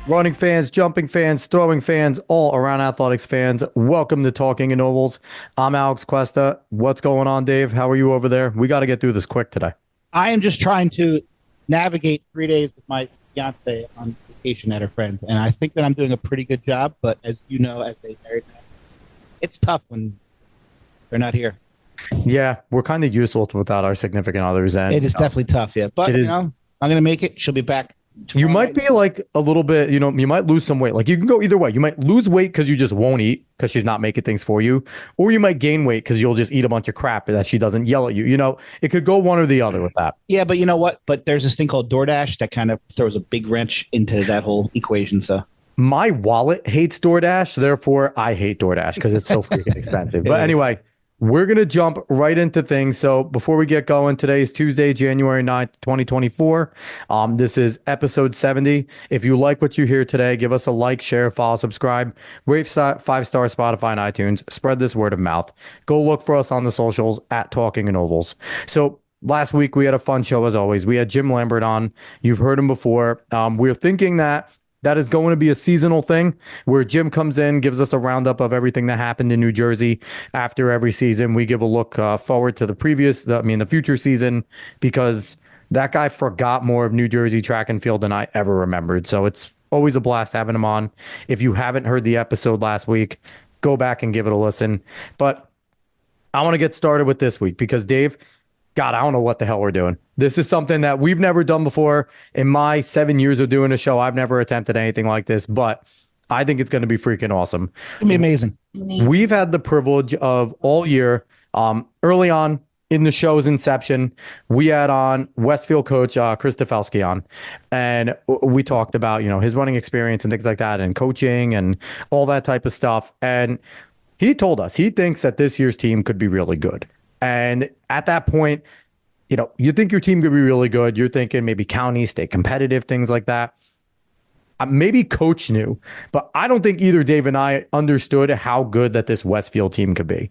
Running fans, jumping fans, throwing fans, all around athletics fans, welcome to Talking in Ovals. I'm Alex Cuesta. What's going on, Dave? How are you over there? We got to get through this quick today. I am just trying to navigate 3 days with my fiance on vacation at her friend, and I think that I'm doing a pretty good job. But as you know, as a married man, it's tough when they're not here. Yeah, we're kind of useless without our significant others. And it is definitely tough, yeah. But you know, I'm going to make it. She'll be back. You might be like a little bit, you might lose some weight. Like you can go either way. You might lose weight because you just won't eat because she's not making things for you. Or you might gain weight because you'll just eat a bunch of crap that she doesn't yell at you. It could go one or the other with that. Yeah, but you know what? But there's this thing called DoorDash that kind of throws a big wrench into that whole equation. So my wallet hates DoorDash. Therefore, I hate DoorDash because it's so freaking expensive. But anyway, we're going to jump right into things. So before we get going, today is Tuesday, January 9th, 2024. This is episode 70. If you like what you hear today, give us a like, share, follow, subscribe, rate 5-star Spotify and iTunes. Spread this word of mouth. Go look for us on the socials at Talking in Ovals. So last week, we had a fun show as always. We had Jim Lambert on. You've heard him before. We're thinking that is going to be a seasonal thing where Jim comes in, gives us a roundup of everything that happened in New Jersey after every season. We give a look forward to the future season, because that guy forgot more of New Jersey track and field than I ever remembered. So it's always a blast having him on. If you haven't heard the episode last week, go back and give it a listen. But I want to get started with this week because Dave, God, I don't know what the hell we're doing. This is something that we've never done before. In my 7 years of doing a show, I've never attempted anything like this, but I think it's going to be freaking awesome. It's going to be amazing. We've had the privilege of all year, early on in the show's inception, we had on Westfield coach Chris Tafelski on, and we talked about, his running experience and things like that and coaching and all that type of stuff. And he told us he thinks that this year's team could be really good. And at that point, you think your team could be really good. You're thinking maybe county, stay competitive, things like that. Maybe coach knew, but I don't think either Dave and I understood how good that this Westfield team could be.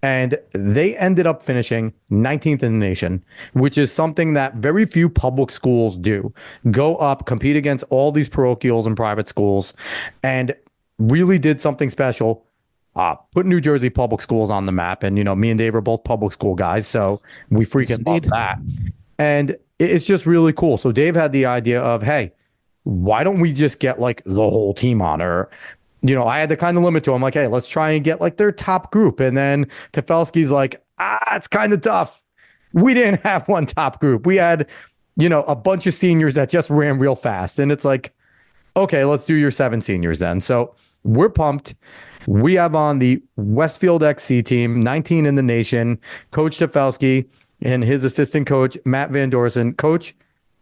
And they ended up finishing 19th in the nation, which is something that very few public schools do. Go up, compete against all these parochials and private schools, and really did something special. Put New Jersey public schools on the map. And, me and Dave are both public school guys, so we freaking love that. And it's just really cool. So Dave had the idea of, hey, why don't we just get like the whole team on? Or, I had to kind of limit to him, like, hey, let's try and get like their top group. And then Tafelski's like, it's kind of tough. We didn't have one top group. We had, a bunch of seniors that just ran real fast. And it's like, okay, let's do your 7 seniors then. So we're pumped. We have on the Westfield XC team, 19 in the nation, Coach Tafelski and his assistant coach, Matt Van Deursen. Coach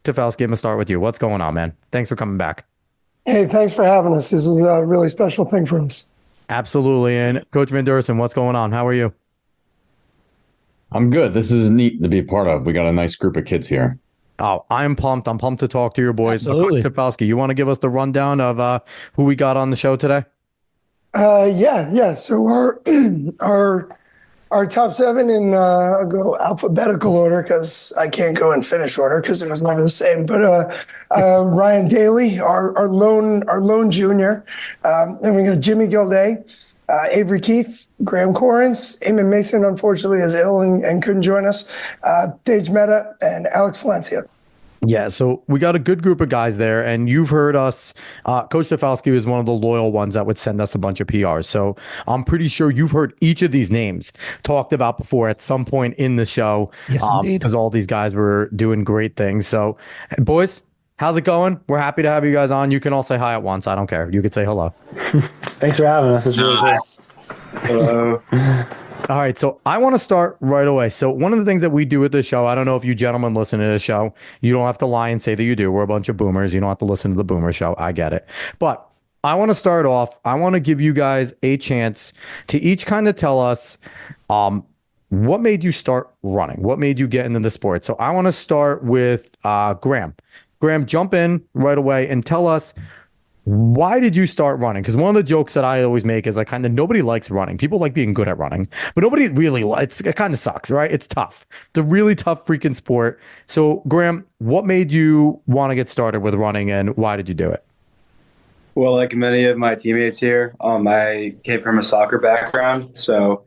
Tafelski, I'm going to start with you. What's going on, man? Thanks for coming back. Hey, thanks for having us. This is a really special thing for us. Absolutely. And Coach Van Deursen, what's going on? How are you? I'm good. This is neat to be a part of. We got a nice group of kids here. Oh, I'm pumped. I'm pumped to talk to your boys. Absolutely. Coach Tafelski, you want to give us the rundown of who we got on the show today? Yeah. So our top 7 in I'll go alphabetical order because I can't go in finish order because it was never the same. But Ryan Daly, our lone junior. Then we got Jimmy Gildea, Avery Keith, Graham Korins, Eamon Mason unfortunately is ill and couldn't join us. Tage Mehta and Alex Valencia. Yeah, so we got a good group of guys there, and you've heard us. Coach Tafelski was one of the loyal ones that would send us a bunch of PRs. So I'm pretty sure you've heard each of these names talked about before at some point in the show. Yes, indeed. Because all these guys were doing great things. So, boys, how's it going? We're happy to have you guys on. You can all say hi at once. I don't care. You could say hello. Thanks for having us. It's really cool. Hello. All right, so I want to start right away. So one of the things that we do with this show, I don't know if you gentlemen listen to the show. You don't have to lie and say that you do. We're a bunch of boomers. You don't have to listen to the boomer show. I get it. But I want to start off. I want to give you guys a chance to each kind of tell us what made you start running? What made you get into the sport? So I want to start with Graham. Graham, jump in right away and tell us, why did you start running? Because one of the jokes that I always make is like, kind of nobody likes running. People like being good at running, but nobody really likes it. Kind of sucks, right? It's tough. It's a really tough freaking sport. So, Graham, what made you want to get started with running, and why did you do it? Well, like many of my teammates here, I came from a soccer background. So,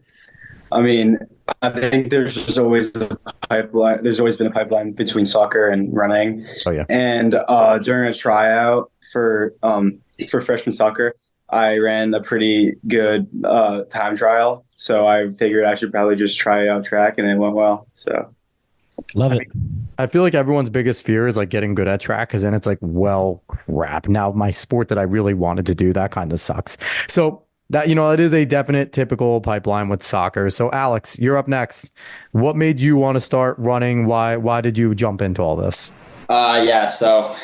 I mean, I think there's just always a pipeline. There's always been a pipeline between soccer and running. Oh yeah. And during a tryout for freshman soccer, I ran a pretty good time trial. So I figured I should probably just try out track, and it went well. So Love it. I feel like everyone's biggest fear is like getting good at track, because then it's like, well, crap. Now my sport that I really wanted to do, that kind of sucks. So that, it is a definite typical pipeline with soccer. So Alex, you're up next. What made you want to start running? Why did you jump into all this? So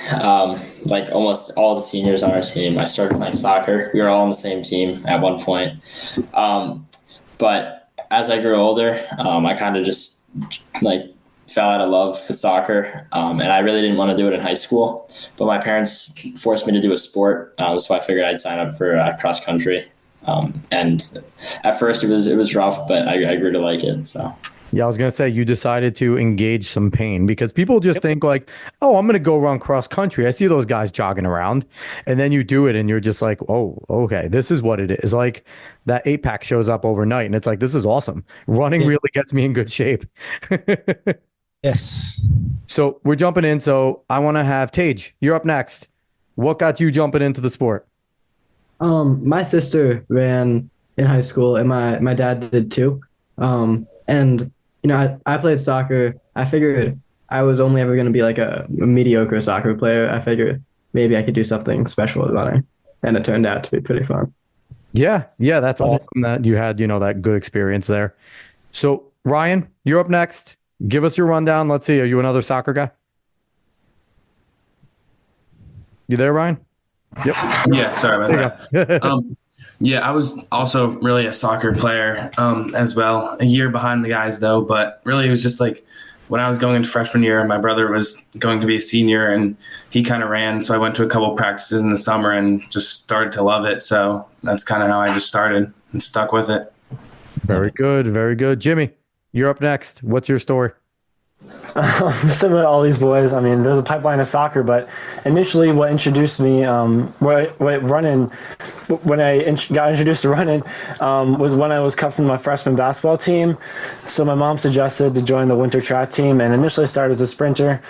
like almost all the seniors on our team, I started playing soccer. We were all on the same team at one point. But as I grew older, I kind of just like fell out of love with soccer. And I really didn't want to do it in high school, but my parents forced me to do a sport. So I figured I'd sign up for cross country. And at first it was rough, but I grew to like it. So. Yeah, I was going to say, you decided to engage some pain, because people just think like, oh, I'm going to go run cross country. I see those guys jogging around, and then you do it and you're just like, oh, okay, this is what it is. Like that 8-pack shows up overnight and it's like, this is awesome. Running really gets me in good shape. Yes. So we're jumping in. So I want to have Tage, you're up next. What got you jumping into the sport? My sister ran in high school, and my dad did too. And I played soccer. I figured I was only ever going to be like a mediocre soccer player. I figured maybe I could do something special with running, and it turned out to be pretty fun. Yeah, that's awesome that you had, that good experience there. So Ryan, you're up next. Give us your rundown. Let's see. Are you another soccer guy? You there, Ryan? Yep. Yeah, sorry about that. I was also really a soccer player as well, a year behind the guys though, but really it was just like when I was going into freshman year, my brother was going to be a senior and he kind of ran. So I went to a couple practices in the summer and just started to love it. So that's kind of how I just started and stuck with it. Very good. Very good. Jimmy, you're up next. What's your story? Similar to all these boys, I mean, there's a pipeline of soccer, but initially what introduced me, running, when I got introduced to running, was when I was cut from my freshman basketball team. So my mom suggested to join the winter track team, and initially started as a sprinter.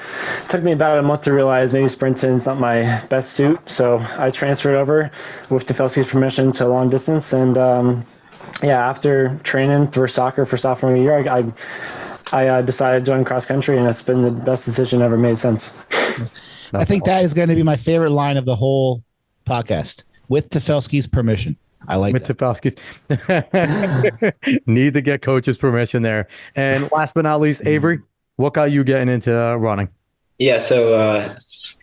It took me about a month to realize maybe sprinting is not my best suit, so I transferred over with Tafelski's permission to long distance, and after training for soccer for sophomore year, I decided to join cross country, and it's been the best decision ever made since. I think that is going to be my favorite line of the whole podcast. With Tafelski's permission. I like with that. Tafelski's. Need to get coach's permission there. And last but not least, Avery, what got you getting into running? Yeah, so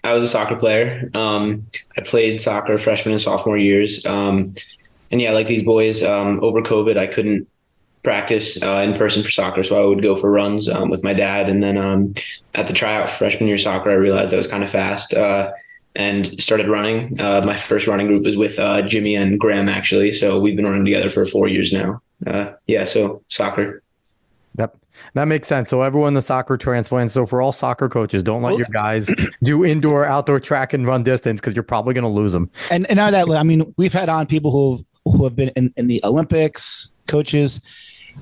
I was a soccer player. I played soccer freshman and sophomore years. And like these boys, over COVID, I couldn't practice in person for soccer, so I would go for runs with my dad. And then at the tryout for freshman year soccer, I realized I was kind of fast and started running. My first running group was with Jimmy and Graham, actually. So we've been running together for 4 years now. So soccer. Yep. That makes sense. So everyone in the soccer transplant. So for all soccer coaches, don't let your guys do indoor, outdoor track and run distance, because you're probably going to lose them. And now that, I mean, we've had on people who have been in the Olympics, coaches.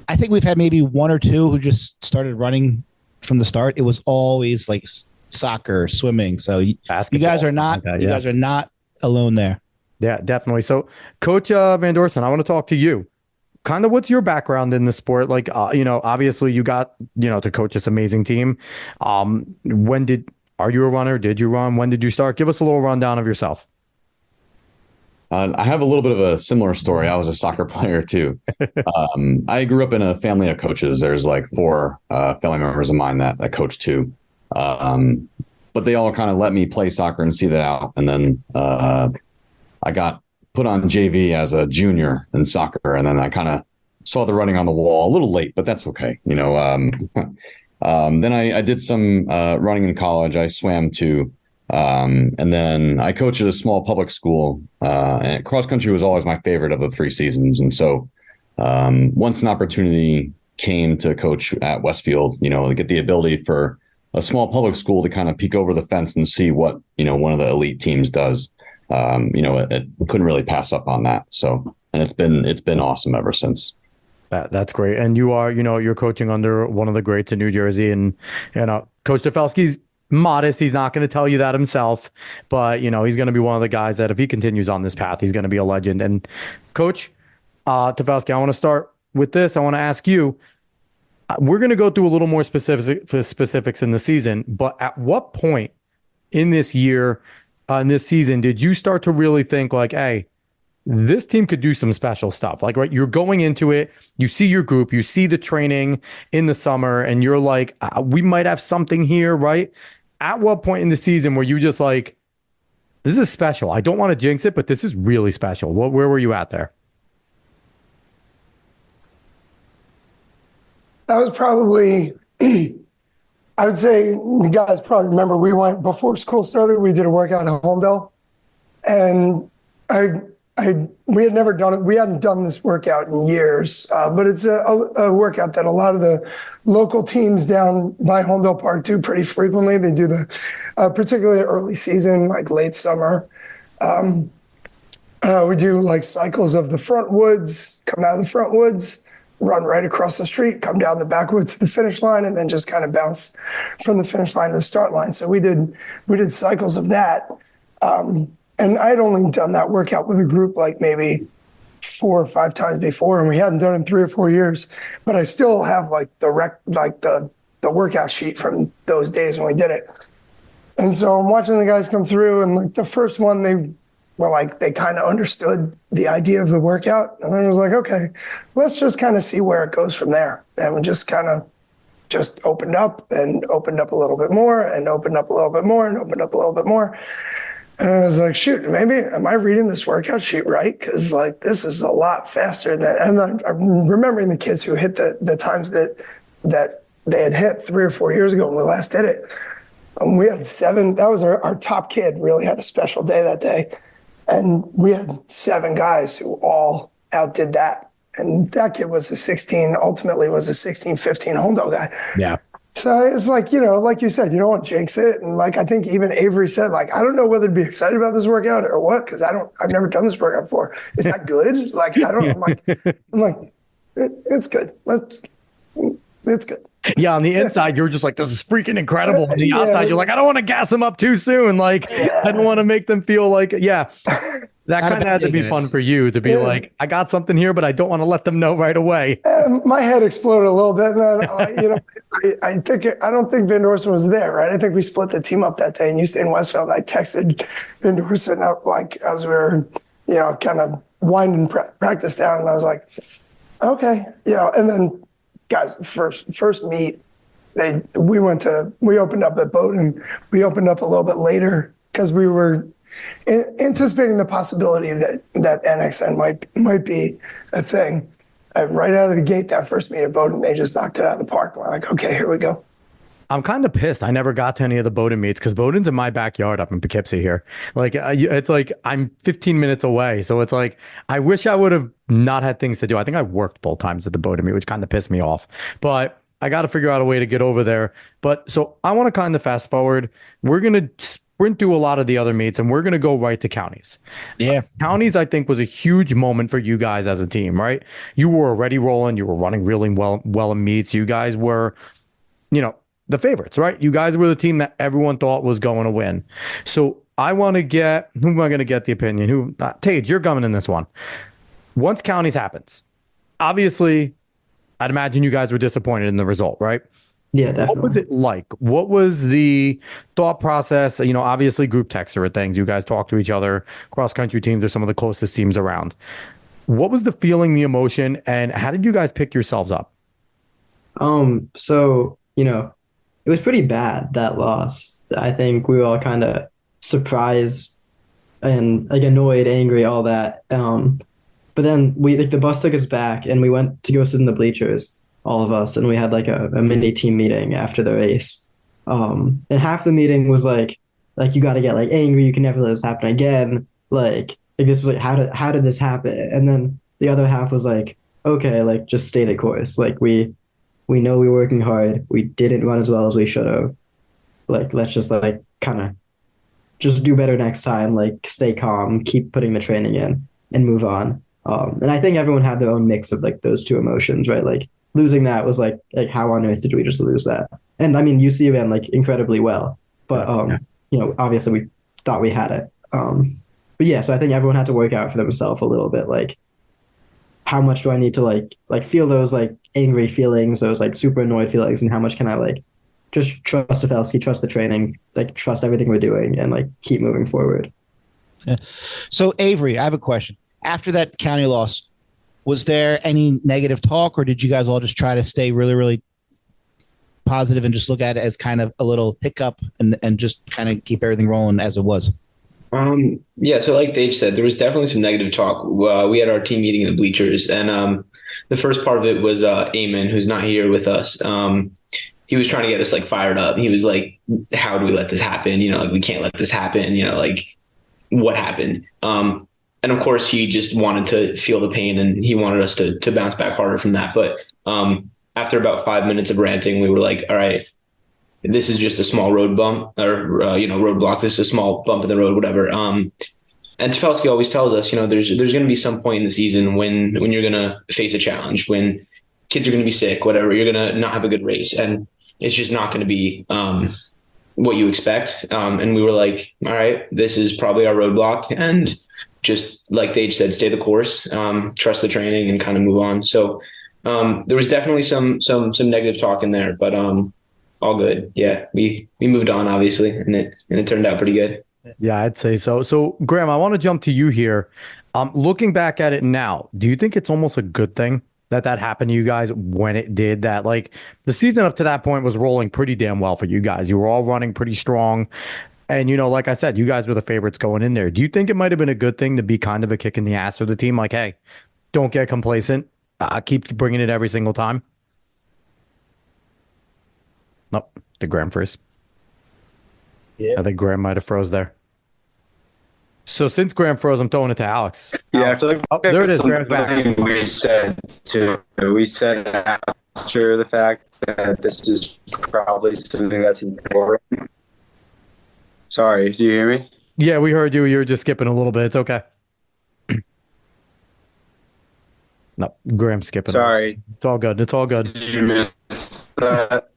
I think we've had maybe one or two who just started running from the start. It was always like soccer, swimming. So you guys are not guys are not alone there. Yeah, definitely. So Coach Van Deursen, I want to talk to you. Kind of what's your background in the sport? Like, obviously you got, to coach this amazing team. Are you a runner? Did you run? When did you start? Give us a little rundown of yourself. I have a little bit of a similar story. I was a soccer player too. I grew up in a family of coaches. There's like 4 family members of mine that coach too. But they all kind of let me play soccer and see that out. And then I got put on JV as a junior in soccer. And then I kind of saw the writing on the wall a little late, but that's okay. Then I did some running in college. I swam to And then I coached at a small public school, and cross country was always my favorite of the 3 seasons. And so once an opportunity came to coach at Westfield, to get the ability for a small public school to kind of peek over the fence and see what, one of the elite teams does, it couldn't really pass up on that. So, and it's been awesome ever since. That's great. And you are, you're coaching under one of the greats in New Jersey, and, Coach Tafelski's modest. He's not going to tell you that himself, but he's going to be one of the guys that if he continues on this path, he's going to be a legend. And Coach Tafelski, I want to start with this. I want to ask you, we're going to go through a little more specifics in the season, but at what point in this year, in this season, did you start to really think like, hey, this team could do some special stuff? Like, right, you're going into it, you see your group, you see the training in the summer, and you're like, we might have something here, right? At what point in the season were you just like, this is special? I don't want to jinx it, but this is really special. Where were you at there? That was probably, I would say the guys probably remember before school started, we did a workout at Homedale, and we had never done it. We hadn't done this workout in years, but it's a workout that a lot of the local teams down by Homedale Park do pretty frequently. They do particularly early season, like late summer. We do like cycles of the front woods, come out of the front woods, run right across the street, come down the back woods to the finish line, and then just kind of bounce from the finish line to the start line. So we did cycles of that. And I had only done that workout with a group like maybe 4 or 5 times before, and we hadn't done it in 3 or 4 years. But I still have like the workout sheet from those days when we did it. And so I'm watching the guys come through, and like the first one, they kind of understood the idea of the workout, and then it was like, okay, let's just kind of see where it goes from there. And we just kind of just opened up a little bit more, and opened up a little bit more, and opened up a little bit more. And I was like, shoot, maybe am I reading this workout sheet right? Because like this is a lot faster than. And I'm remembering the kids who hit the times that they had hit 3 or 4 years ago when we last did it. And we had 7. That was our top kid. Really had a special day that day, and we had 7 guys who all outdid that. And that kid was ultimately was a 16-15 Homedale guy. Yeah. So it's like, like you said, you don't want to jinx it. And like, I think even Avery said, like, I don't know whether to be excited about this workout or what, because I've never done this workout before. Is that good? Like, I don't know. I'm like, it's good. It's good. Yeah, on the inside, you're just like, this is freaking incredible. On the outside, you're like, I don't want to gas them up too soon. Like, I don't want to make them feel like, that kind of had to be fun for you to be like, I got something here, but I don't want to let them know right away. My head exploded a little bit. And I don't think Van Deursen was there, right? I think we split the team up that day, and you stayed in Westfield. I texted Van Deursen out like as we were, kind of winding practice down, and I was like, okay, and then guys, first meet, we opened up at Bowdoin. We opened up a little bit later because we were anticipating the possibility that NXN might be a thing. Right out of the gate, that first meet at Bowdoin, they just knocked it out of the park. We're like, okay, here we go. I'm kind of pissed. I never got to any of the Bowdoin meets because Bowdoin's in my backyard up in Poughkeepsie here. Like, it's like I'm 15 minutes away. So it's like, I wish I would have not had things to do. I think I worked both times at the Bowdoin meet, which kind of pissed me off. But I got to figure out a way to get over there. But so I want to kind of fast forward. We're going to sprint through a lot of the other meets, and we're going to go right to counties. Yeah. Counties, I think, was a huge moment for you guys as a team, right? You were already rolling. You were running really well in meets. You guys were, the favorites, right? You guys were the team that everyone thought was going to win. So I want to get, who am I going to get the opinion? Tage, you're coming in this one. Once counties happens, obviously, I'd imagine you guys were disappointed in the result, right? Yeah, definitely. What was it like? What was the thought process? Obviously group texts are things. You guys talk to each other. Cross-country teams are some of the closest teams around. What was the feeling, the emotion, and how did you guys pick yourselves up? It was pretty bad, that loss. I think we were all kind of surprised and like annoyed, angry, all that. But then the bus took us back and we went to go sit in the bleachers, all of us, and we had like a mini team meeting after the race. And half the meeting was like, like you got to get like angry. You can never let this happen again. Like this was like, how did this happen? And then the other half was like, okay, like just stay the course. Like we know we were working hard. We didn't run as well as we should have. Like, let's just like kind of just do better next time. Like stay calm, keep putting the training in and move on. And I think everyone had their own mix of like those two emotions, right? Like losing that was like how on earth did we just lose that? And I mean, UC ran like incredibly well, but you know, obviously we thought we had it. But yeah, so I think everyone had to work out for themselves a little bit. Like, how much do I need to like feel those like angry feelings, those like super annoyed feelings, and how much can I like just trust Tafelski, trust the training, like trust everything we're doing, and like keep moving forward. Yeah. So Avery, I have a question. After that county loss, was there any negative talk, or did you guys all just try to stay really, really positive and just look at it as kind of a little hiccup and just kind of keep everything rolling as it was? Yeah, so like Tage said, there was definitely some negative talk. We had our team meeting in the bleachers, and the first part of it was Eamon, who's not here with us. He was trying to get us like fired up. He was like, "How do we let this happen? You know, like we can't let this happen. You know, like what happened?" And of course, he just wanted to feel the pain, and he wanted us to bounce back harder from that. But after about 5 minutes of ranting, we were like, "All right, this is just a small road bump or, roadblock. This is a small bump in the road, whatever." And Tafelski always tells us, you know, there's going to be some point in the season when you're going to face a challenge, when kids are going to be sick, whatever, you're going to not have a good race. And it's just not going to be what you expect. And we were like, all right, this is probably our roadblock. And just like they said, stay the course, trust the training and kind of move on. So there was definitely some negative talk in there, but all good. Yeah, we moved on, obviously, and it turned out pretty good. Yeah, I'd say so. So, Graham, I want to jump to you here. Looking back at it now, do you think it's almost a good thing that happened to you guys when it did? That like the season up to that point was rolling pretty damn well for you guys. You were all running pretty strong. And, you know, like I said, you guys were the favorites going in there. Do you think it might have been a good thing to be kind of a kick in the ass for the team? Like, hey, don't get complacent. Keep bringing it every single time. Nope. Did Graham freeze? Yeah. I think Graham might have froze there. So since Graham froze, I'm throwing it to Alex. Yeah, I feel like there it is. Graham's back. We said after the fact that this is probably something that's important. Sorry, do you hear me? Yeah, we heard you. You were just skipping a little bit. It's okay. No, Graham's skipping. Sorry. It's all good. It's all good. Did you miss that?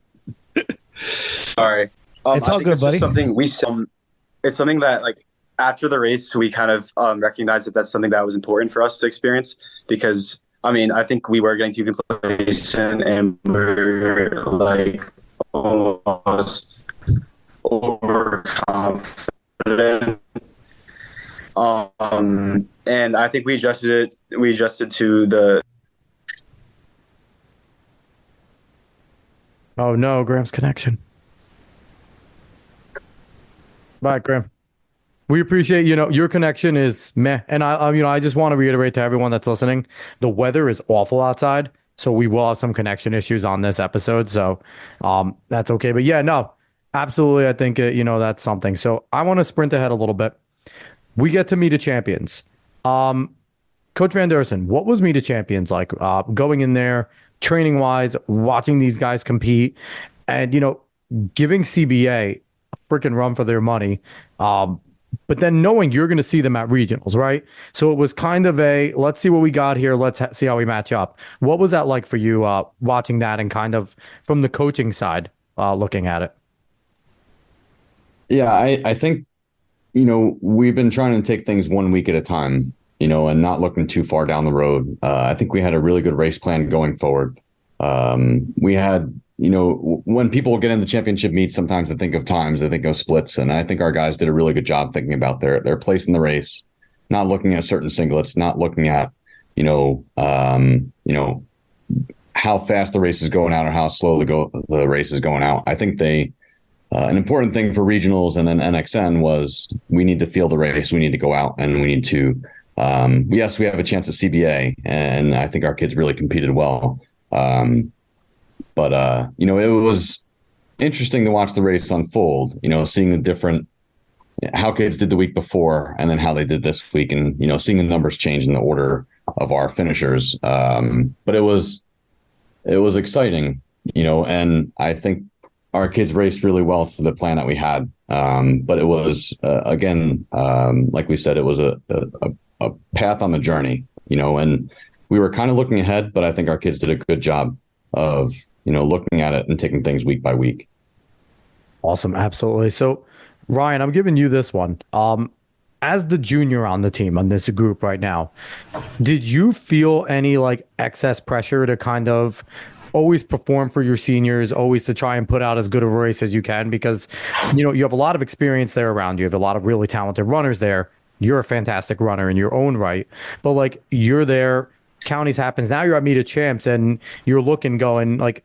Sorry. It's all good, buddy. Something we it's something that like after the race we kind of recognized that that's something that was important for us to experience, because I mean I think we were getting too complacent and we're like almost overconfident. And I think we adjusted to the. Oh no, Graham's connection. Bye, Graham. We appreciate, your connection is meh. And I just want to reiterate to everyone that's listening, the weather is awful outside. So we will have some connection issues on this episode. So that's okay. But yeah, no, absolutely. I think, that's something. So I want to sprint ahead a little bit. We get to Meet a Champions. Coach Van Deursen, what was Meet a Champions like? Going in there, training wise, watching these guys compete, and giving CBA a freaking run for their money. But then knowing you're going to see them at regionals, right? So it was kind of let's see what we got here. Let's see how we match up. What was that like for you watching that and kind of from the coaching side looking at it? Yeah, I think, we've been trying to take things 1 week at a time, and not looking too far down the road. I think we had a really good race plan going forward. We had, when people get into championship meets, sometimes they think of times, they think of splits. And I think our guys did a really good job thinking about their place in the race, not looking at certain singlets, not looking at, how fast the race is going out or how slow the race is going out. I think an important thing for regionals and then NXN was we need to feel the race. We need to go out and we need to, yes, we have a chance at CBA, and I think our kids really competed well. But it was interesting to watch the race unfold, seeing the different how kids did the week before and then how they did this week, and seeing the numbers change in the order of our finishers. But it was exciting, and I think our kids raced really well to the plan that we had. But it was again, like we said, it was a path on the journey, and we were kind of looking ahead, but I think our kids did a good job of looking at it and taking things week by week. Awesome. Absolutely. So Ryan, I'm giving you this one. As the junior on the team, on this group right now, did you feel any like excess pressure to kind of always perform for your seniors, always to try and put out as good of a race as you can? Because, you have a lot of experience there around you. You have a lot of really talented runners there. You're a fantastic runner in your own right, but like you're there, counties happens. Now you're at Meet of Champs and you're looking, going like,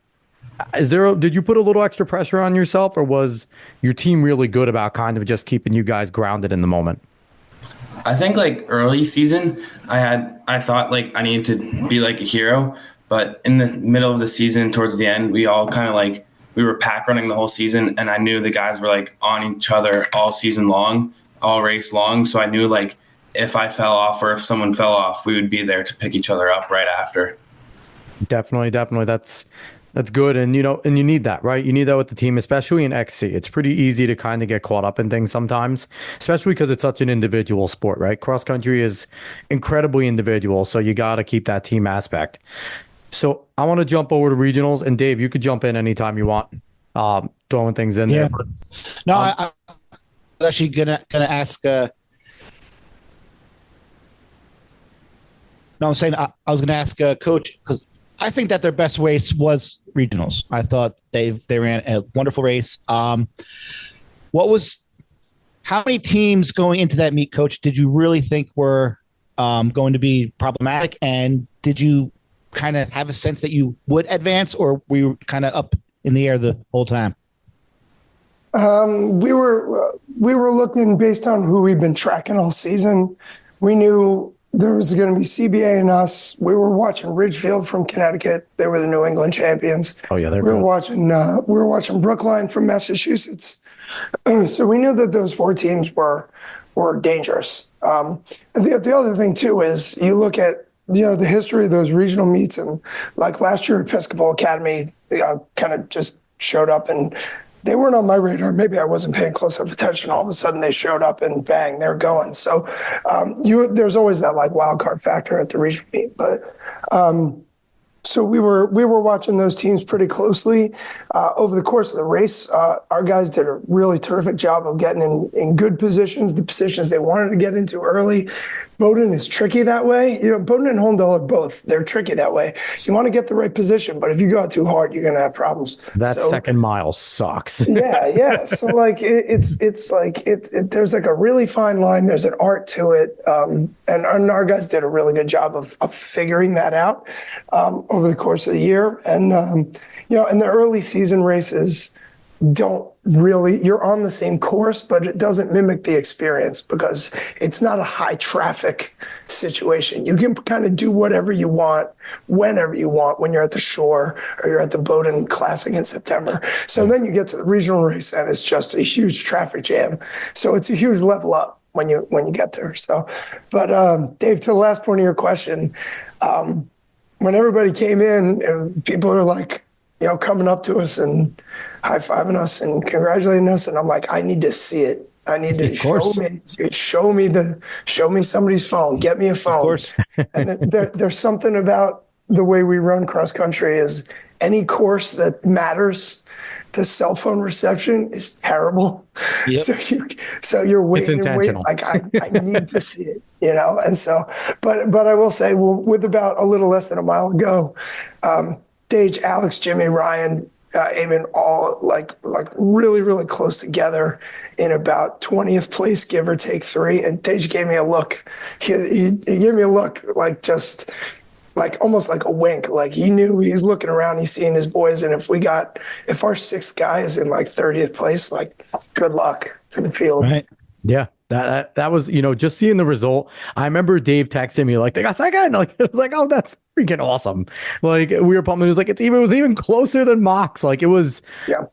did you put a little extra pressure on yourself, or was your team really good about kind of just keeping you guys grounded in the moment? I think like early season, I thought like I needed to be like a hero, but in the middle of the season, towards the end, we all kind of like, we were pack running the whole season, and I knew the guys were like on each other all season long, all race long. So I knew like if I fell off or if someone fell off, we would be there to pick each other up right after. Definitely. That's good. And, and you need that, right? You need that with the team, especially in XC. It's pretty easy to kind of get caught up in things sometimes, especially because it's such an individual sport, right? Cross country is incredibly individual. So you got to keep that team aspect. So I want to jump over to regionals, and Dave, you could jump in anytime you want, throwing things in there. But, no, I was actually gonna ask. No, I'm saying I was gonna ask Coach, because I think that their best race was regionals. I thought they ran a wonderful race. How many teams going into that meet, Coach, did you really think were going to be problematic? And did you kind of have a sense that you would advance, or were you kind of up in the air the whole time? We were looking based on who we've been tracking all season. We knew there was going to be CBA and us. We were watching Ridgefield from Connecticut. They were the New England champions. Oh yeah, we were watching Brookline from Massachusetts. So we knew that those four teams were dangerous. And the other thing too is you look at the history of those regional meets, and like last year, Episcopal Academy kind of just showed up, and they weren't on my radar. Maybe I wasn't paying close enough attention. All of a sudden they showed up and bang, they're going. So there's always that like wild card factor at the regional meet. But so we were watching those teams pretty closely over the course of the race. Our guys did a really terrific job of getting in good positions, the positions they wanted to get into early. Bowdoin is tricky that way. Bowdoin and Holmdel are both. They're tricky that way. You want to get the right position, but if you go out too hard, you're going to have problems. That second mile sucks. Yeah. So like it's like there's like a really fine line. There's an art to it, and our guys did a really good job of figuring that out over the course of the year. And in the early season races, don't really, you're on the same course, but it doesn't mimic the experience because it's not a high traffic situation. You can kind of do whatever you want, whenever you want, when you're at the shore or you're at the Bowdoin Classic in September. So then you get to the regional race and it's just a huge traffic jam. So it's a huge level up when you get there. So, but Dave, to the last point of your question, when everybody came in, people are like, coming up to us and high-fiving us and congratulating us, and I'm like, I need to see it. I need to show me somebody's phone. Get me a phone. Of course. And there's something about the way we run cross country is any course that matters, the cell phone reception is terrible. Yep. So you're waiting and waiting. Like I need to see it, And so, but I will say, with about a little less than a mile ago, Tage, Alex, Jimmy, Ryan, Eamon, all like really, really close together in about 20th place, give or take 3. And Tage gave me a look. He gave me a look, like just like almost like a wink. Like he knew he's looking around, he's seeing his boys. And if our 6th guy is in like 30th place, like good luck to the field. Right. Yeah. That was, just seeing the result. I remember Dave texting me like they got second. Like it was like, oh, that's freaking awesome. Like we were pumping. It was like it was even closer than Mox. Like it was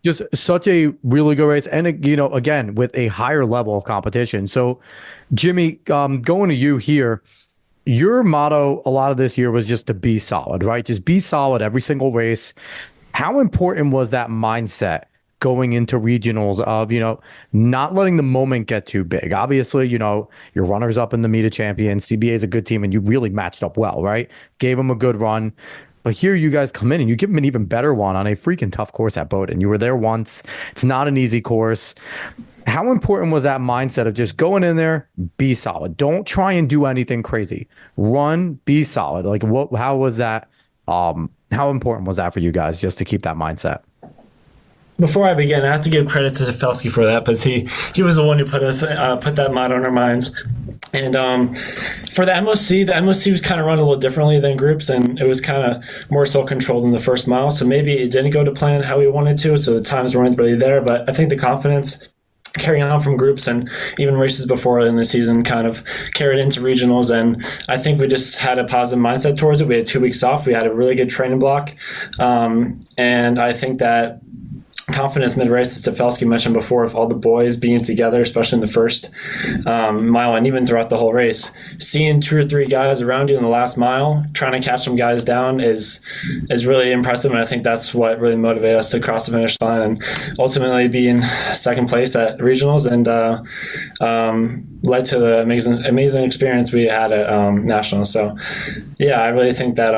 just such a really good race, and again with a higher level of competition. So, Jimmy, going to you here. Your motto a lot of this year was just to be solid, right? Just be solid every single race. How important was that mindset going into regionals of, not letting the moment get too big? Obviously, your runners up in the Meet of Champions, CBA is a good team, and you really matched up well, right? Gave them a good run. But here you guys come in and you give them an even better one on a freaking tough course at Bowdoin. You were there once. It's not an easy course. How important was that mindset of just going in there, be solid? Don't try and do anything crazy. Run, be solid. Like how was that? How important was that for you guys just to keep that mindset? Before I begin, I have to give credit to Tafelski for that, because he was the one who put that motto in our minds. And for the MOC was kind of run a little differently than groups, and it was kind of more so controlled in the first mile. So maybe it didn't go to plan how we wanted to, so the times weren't really there. But I think the confidence carrying on from groups and even races before in the season kind of carried into regionals, and I think we just had a positive mindset towards it. We had 2 weeks off. We had a really good training block, and I think that confidence mid-race, as Tafelski mentioned before, of all the boys being together, especially in the first mile and even throughout the whole race, seeing 2 or 3 guys around you in the last mile, trying to catch some guys down is really impressive. And I think that's what really motivated us to cross the finish line and ultimately be in second place at regionals, and led to the amazing experience we had at nationals. So yeah, I really think that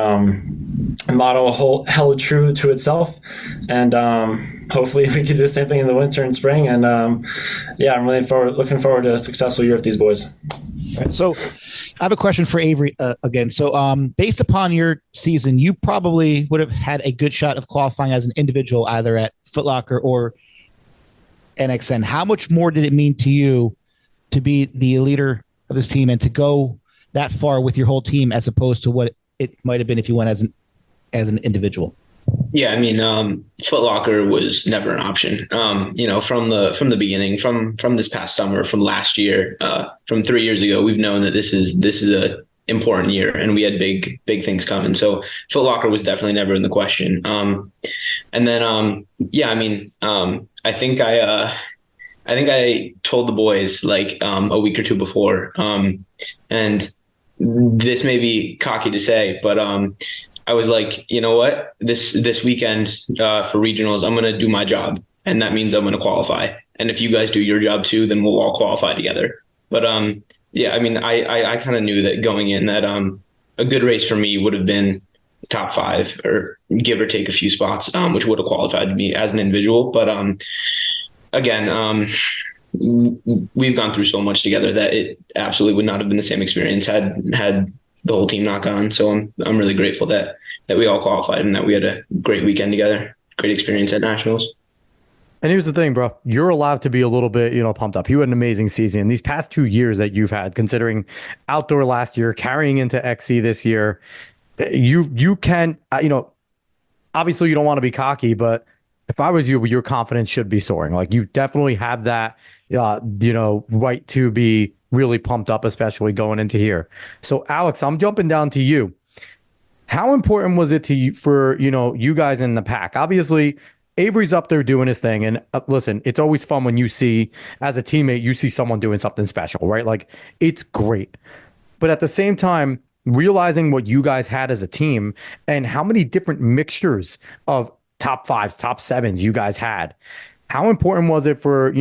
model held true to itself, and hopefully we can do the same thing in the winter and spring. And I'm really looking forward to a successful year with these boys. Right, so I have a question for Avery again. So based upon your season, you probably would have had a good shot of qualifying as an individual either at Foot Locker or NXN. How much more did it mean to you to be the leader of this team and to go that far with your whole team as opposed to what it might have been if you went as an individual? Yeah, I mean, Foot Locker was never an option. From the beginning, from this past summer, from last year, from 3 years ago, we've known that this is a important year, and we had big things coming. So Foot Locker was definitely never in the question. I think I told the boys like a week or two before, and this may be cocky to say, but I was like, you know what, this weekend for regionals, I'm going to do my job, and that means I'm going to qualify. And if you guys do your job too, then we'll all qualify together. But I kind of knew that going in that a good race for me would have been top 5 or give or take a few spots, which would have qualified me as an individual. But we've gone through so much together that it absolutely would not have been the same experience had the whole team not gone. So I'm really grateful that we all qualified and that we had a great weekend together, great experience at nationals. And here's the thing, bro. You're allowed to be a little bit, pumped up. You had an amazing season. These past 2 years that you've had, considering outdoor last year, carrying into XC this year, you can, obviously you don't want to be cocky, but if I was you, your confidence should be soaring. Like you definitely have that, right to be really pumped up, especially going into here. So Alex, I'm jumping down to you. How important was it to you for, you guys in the pack? Obviously, Avery's up there doing his thing. And listen, it's always fun when you see, as a teammate, you see someone doing something special, right? Like it's great. But at the same time, realizing what you guys had as a team and how many different mixtures of top 5s, top 7s you guys had, how important was it for,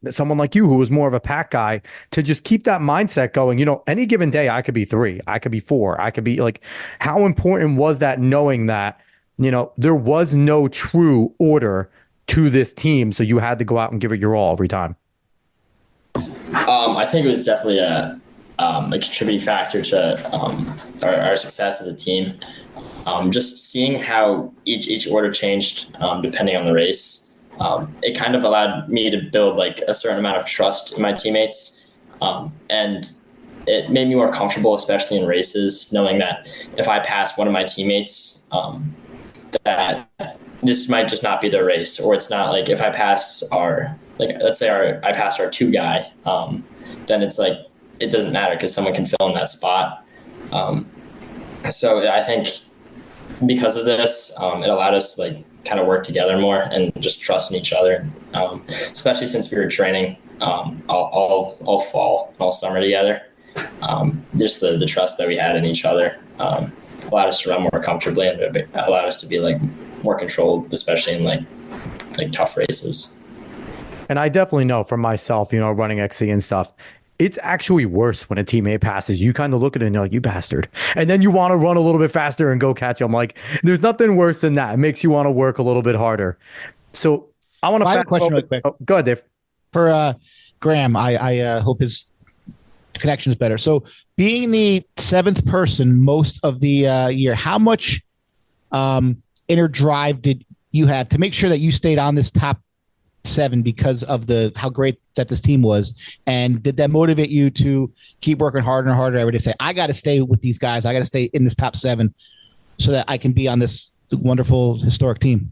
someone like you who was more of a pack guy to just keep that mindset going? Any given day I could be 3, I could be 4, I could be like, how important was that knowing that, there was no true order to this team, so you had to go out and give it your all every time? I think it was definitely a contributing factor to our success as a team. Just seeing how each order changed depending on the race. It kind of allowed me to build like a certain amount of trust in my teammates. And it made me more comfortable, especially in races, knowing that if I pass one of my teammates, that this might just not be their race, or it's not like if I pass our like let's say I passed our 2 guy, then it's like it doesn't matter because someone can fill in that spot. So I think because of this, it allowed us to like kind of work together more and just trust in each other, especially since we were training all fall, all summer together. Just the trust that we had in each other allowed us to run more comfortably and allowed us to be like more controlled, especially in like tough races. And I definitely know from myself, running XC and stuff, it's actually worse when a teammate passes. You kind of look at it and you're like, you bastard. And then you want to run a little bit faster and go catch him. Like, there's nothing worse than that. It makes you want to work a little bit harder. So I want to I have a question really quick. Oh, go ahead, Dave. For Graham, I hope his connection is better. So being the 7th person most of the year, how much inner drive did you have to make sure that you stayed on this top 7 because of how great that this team was? And did that motivate you to keep working harder and harder every day? Say, I got to stay with these guys. I got to stay in this top 7 so that I can be on this wonderful historic team.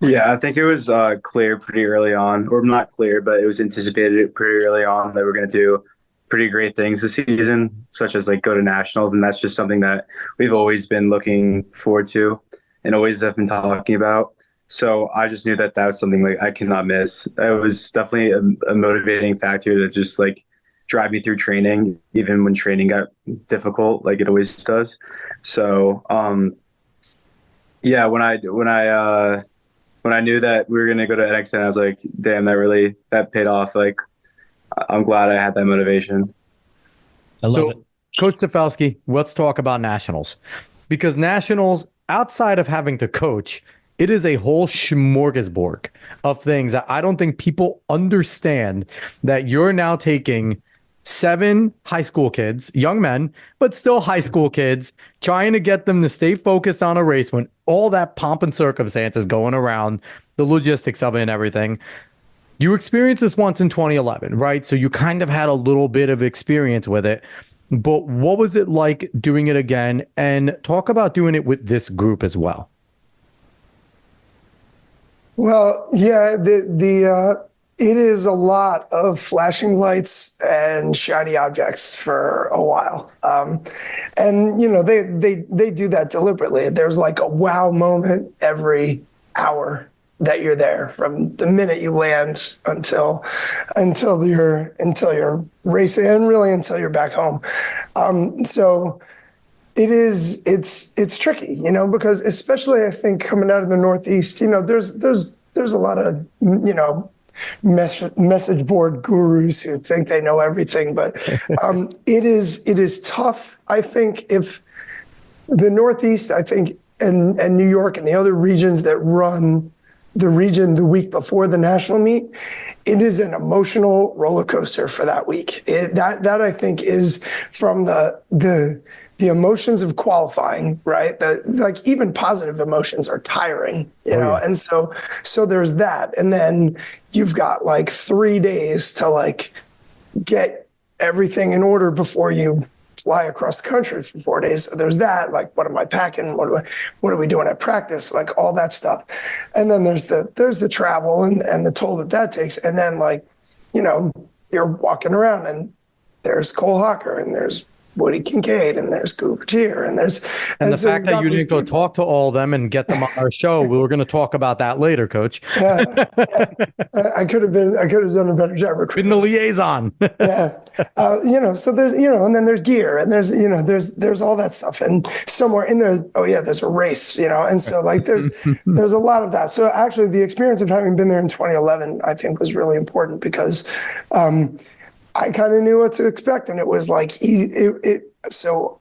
Yeah, I think it was clear pretty early on, or not clear, but it was anticipated pretty early on that we're going to do pretty great things this season, such as like go to nationals. And that's just something that we've always been looking forward to and always have been talking about. So I just knew that was something like I cannot miss. It was definitely a motivating factor that just like drive me through training, even when training got difficult, like it always does. So, yeah, when I knew that we were going to go to NXN, I was like, damn, that paid off. Like, I'm glad I had that motivation. I love it. Coach Tafelski, let's talk about nationals, because nationals, outside of having to coach, it is a whole smorgasbord of things that I don't think people understand, that you're now taking 7 high school kids, young men, but still high school kids, trying to get them to stay focused on a race when all that pomp and circumstance is going around, the logistics of it and everything. You experienced this once in 2011, right? So you kind of had a little bit of experience with it, but what was it like doing it again? And talk about doing it with this group as well. Well, yeah, it is a lot of flashing lights and shiny objects for a while. And they do that deliberately. There's like a wow moment every hour that you're there, from the minute you land until you're racing, and really until you're back home. So it's tricky, because especially I think coming out of the Northeast, there's a lot of, message board gurus who think they know everything, but it is tough. I think if the Northeast, and New York and the other regions that run the region the week before the national meet, it is an emotional roller coaster for that week. That I think is from the emotions of qualifying, right? Like even positive emotions are tiring, know? And so there's that. And then you've got like 3 days to like get everything in order before you fly across the country for 4 days. So there's that, like, what am I packing? What are we doing at practice? Like all that stuff. And then there's the travel and the toll that takes. And then like, you're walking around and there's Cole Hocker and there's Woody Kincaid and there's Gouvertier and the so fact that you didn't go talk to all of them and get them on our show, we were going to talk about that later, Coach. I could have done a better job recruiting. In the liaison. So there's, and then there's gear and there's all that stuff. And somewhere in there, there's a race, and so like there's a lot of that. So actually the experience of having been there in 2011, I think was really important because, I kind of knew what to expect, and it was like easy. So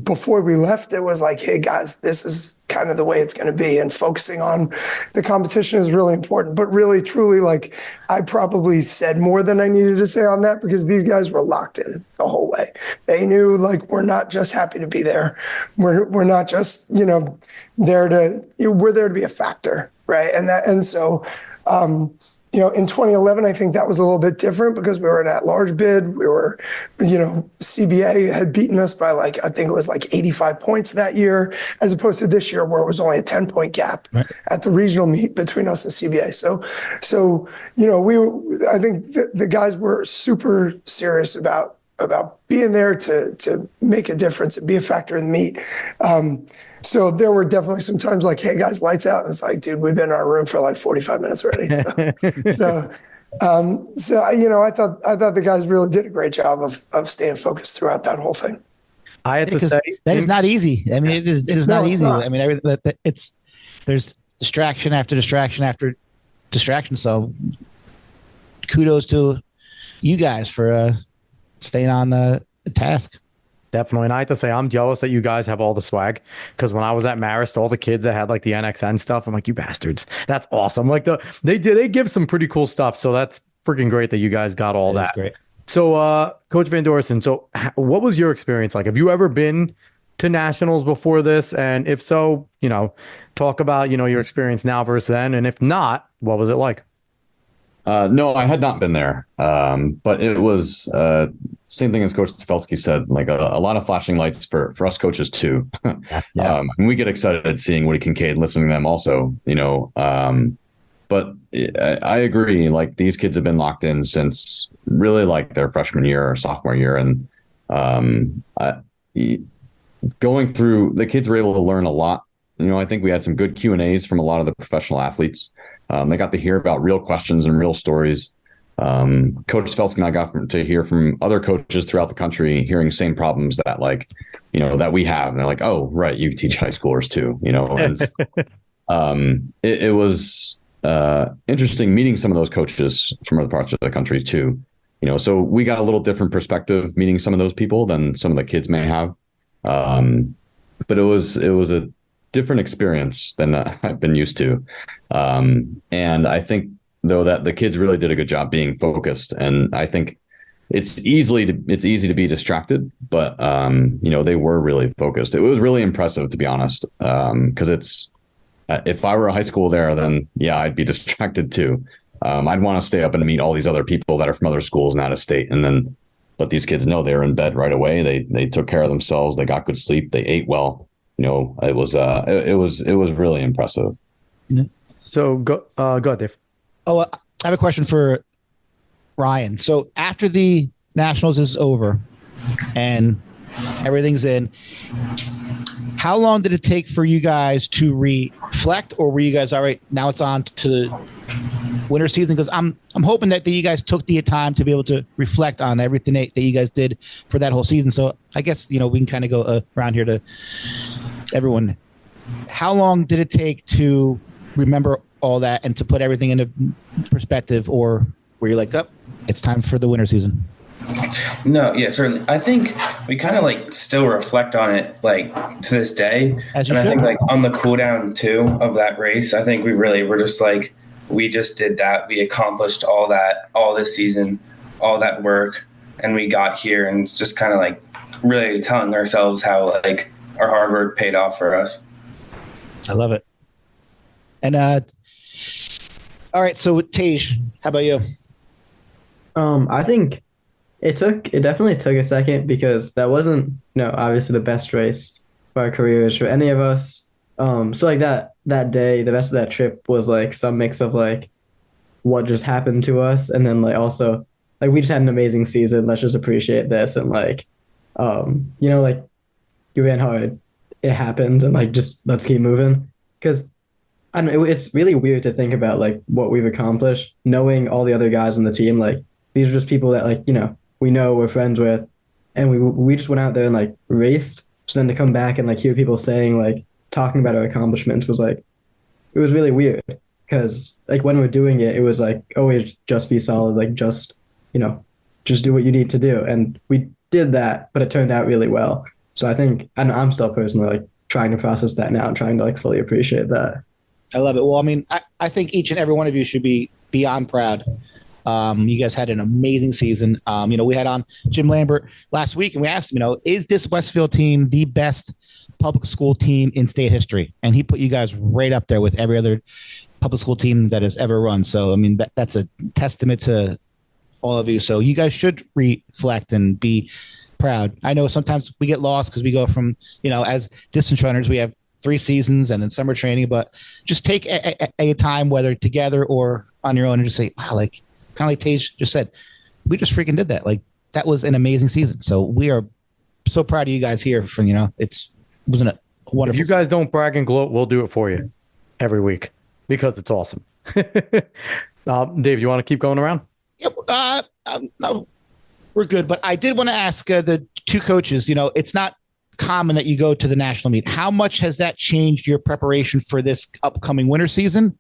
before we left, it was like, hey guys, this is kind of the way it's going to be, and focusing on the competition is really important. But really, truly, like I probably said more than I needed to say on that because these guys were locked in the whole way. They knew like we're not just happy to be there. We're not just we're there to be a factor, right? And so. in 2011, I think that was a little bit different because we were an at-large bid. We were, CBA had beaten us by I think it was 85 points that year, as opposed to this year where it was only a 10-point gap at the regional meet between us and CBA. So I think the guys were super serious about being there to make a difference and be a factor in the meet. So there were definitely some times hey guys, lights out. And it's dude, we've been in our room for 45 minutes already. So I thought the guys really did a great job of staying focused throughout that whole thing. I had to say that is not easy. I mean, it is not easy. Not. I mean, there's distraction after distraction after distraction. So kudos to you guys for staying on the task. Definitely. And I have to say, I'm jealous that you guys have all the swag, because when I was at Marist, all the kids that had the NXN stuff, I'm you bastards. That's awesome. They give some pretty cool stuff. So that's freaking great that you guys got all that. Great. So, Coach Van Deursen, so what was your experience like? Have you ever been to nationals before this? And if so, talk about, your experience now versus then. And if not, what was it like? No, I had not been there. But it was same thing as Coach Tafelski said, a lot of flashing lights for us coaches too. Yeah. And we get excited seeing Woody Kincaid, listening to them also, but I agree. These kids have been locked in since really their freshman year or sophomore year. And going through, the kids were able to learn a lot. I think we had some good Q&As from a lot of the professional athletes. They got to hear about real questions and real stories. Coach Tafelski and I got to hear from other coaches throughout the country, hearing same problems that that we have. And they're oh, right, you teach high schoolers too, And it was interesting meeting some of those coaches from other parts of the country too. So we got a little different perspective meeting some of those people than some of the kids may have. But it was a different experience than I've been used to. And I think though that the kids really did a good job being focused, and I think it's easy to be distracted, but they were really focused. It was really impressive, to be honest, because if I were a high school there, then yeah, I'd be distracted too. I'd want to stay up and meet all these other people that are from other schools and out of state, and then let these kids know they were in bed right away. They took care of themselves. They got good sleep. They ate well. It was really impressive. Yeah. So go ahead, Dave. Oh, I have a question for Ryan. So after the Nationals is over and everything's in, how long did it take for you guys to reflect, or were you guys all right? Now it's on to the winter season, because I'm hoping that you guys took the time to be able to reflect on everything that you guys did for that whole season. So I guess we can kind of go around here to everyone. How long did it take to remember all that and to put everything into perspective, or were you oh, it's time for the winter season? No, yeah, certainly. I think we kind of still reflect on it to this day. As you and should. I think on the cool down too of that race, I think we really were just we just did that. We accomplished all that, all this season, all that work, and we got here and just kind of really telling ourselves how our hard work paid off for us. I love it. And all right, so Tage, how about you? I think it definitely took a second, because that wasn't, obviously the best race for our careers for any of us. So that day, the rest of that trip was some mix of what just happened to us, and then also we just had an amazing season. Let's just appreciate this, and you ran hard, it happened, and just let's keep moving. Because I don't know, it's really weird to think about what we've accomplished, knowing all the other guys on the team. These are just people that we know, we're friends with, and we just went out there and raced. So then to come back and hear people saying talking about our accomplishments was it was really weird, because when we're doing it, it was always just be solid, just do what you need to do, and we did that, but it turned out really well. So I think I'm still personally trying to process that now and trying to fully appreciate that. I love it. Well, I mean, I think each and every one of you should be beyond proud. You guys had an amazing season. We had on Jim Lambert last week, and we asked him, is this Westfield team the best public school team in state history? And he put you guys right up there with every other public school team that has ever run. So, I mean, that's a testament to all of you. So you guys should reflect and be proud. I know sometimes we get lost because we go from, as distance runners, we have 3 seasons and then summer training, but just take a time, whether together or on your own, and just say, wow, like kind of like Tage just said, we just freaking did that. Like that was an amazing season. So we are so proud of you guys here for, wasn't it wonderful? If you guys don't brag and gloat, we'll do it for you every week because it's awesome. Dave, you want to keep going around? Yeah, no, we're good. But I did want to ask the 2 coaches, it's not common that you go to the national meet. How much has that changed your preparation for this upcoming winter season?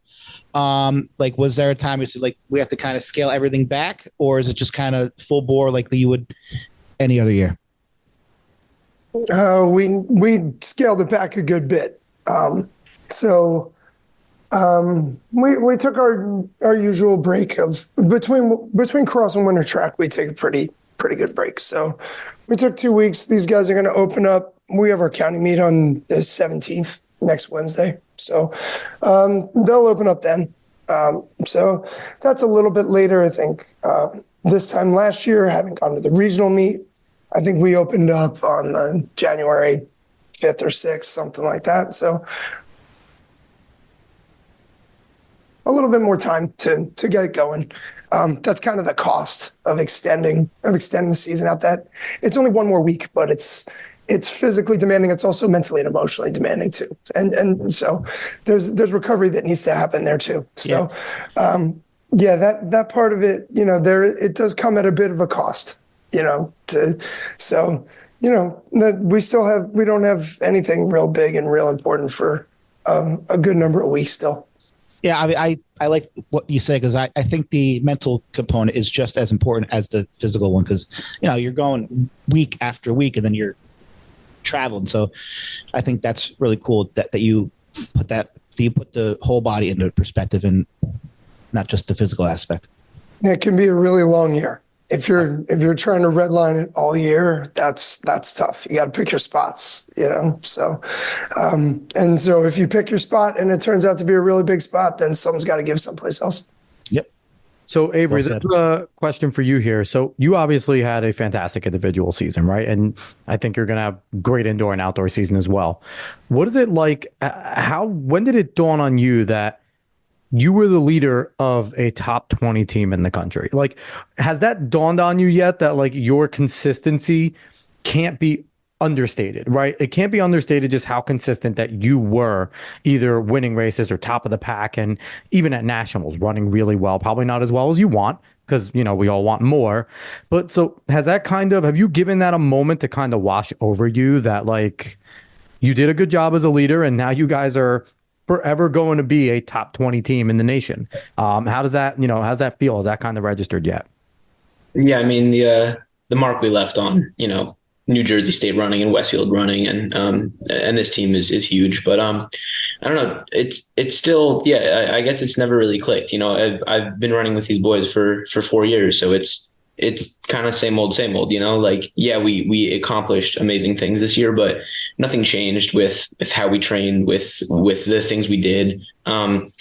Like, was there a time you said, like, we have to kind of scale everything back, or is it just kind of full bore like you would any other year? We scaled it back a good bit. We took our usual break of between cross and winter track. We take a pretty good break. So we took 2 weeks. These guys are going to open up. We have our county meet on the 17th, next Wednesday. So they'll open up then. So that's a little bit later, I think. This time last year, having gone to the regional meet, I think we opened up on January 5th or 6th, something like that. So a little bit more time to get going. That's kind of the cost of extending the season out. That it's only 1 more week, but it's physically demanding. It's also mentally and emotionally demanding too. And so there's recovery that needs to happen there too. So that part of it, it does come at a bit of a cost, we don't have anything real big and real important for a good number of weeks still. Yeah, I like what you say, because I think the mental component is just as important as the physical one, because you're going week after week and then you're traveling. So I think that's really cool that you put the whole body into perspective and not just the physical aspect. It can be a really long year. If you're trying to redline it all year, that's tough. You got to pick your spots, So, and so if you pick your spot and it turns out to be a really big spot, then someone's got to give someplace else. Yep. So Avery, this is a question for you here. So you obviously had a fantastic individual season, right? And I think you're going to have great indoor and outdoor season as well. What is it like? When did it dawn on you that you were the leader of a top 20 team in the country? Like, has that dawned on you yet that like your consistency can't be understated, right? It can't be understated just how consistent that you were, either winning races or top of the pack, and even at nationals running really well, probably not as well as you want, because, we all want more. But so have you given that a moment to kind of wash over you that like you did a good job as a leader and now you guys are forever going to be a top 20 team in the nation? How does that, how's that feel? Has that kind of registered yet? Yeah, I mean, the mark we left on, New Jersey State running and Westfield running, and this team is huge. But I don't know, it's still, I guess it's never really clicked. I've been running with these boys for 4 years, so it's kind of same old, like, we accomplished amazing things this year, but nothing changed with how we trained, with the things we did. And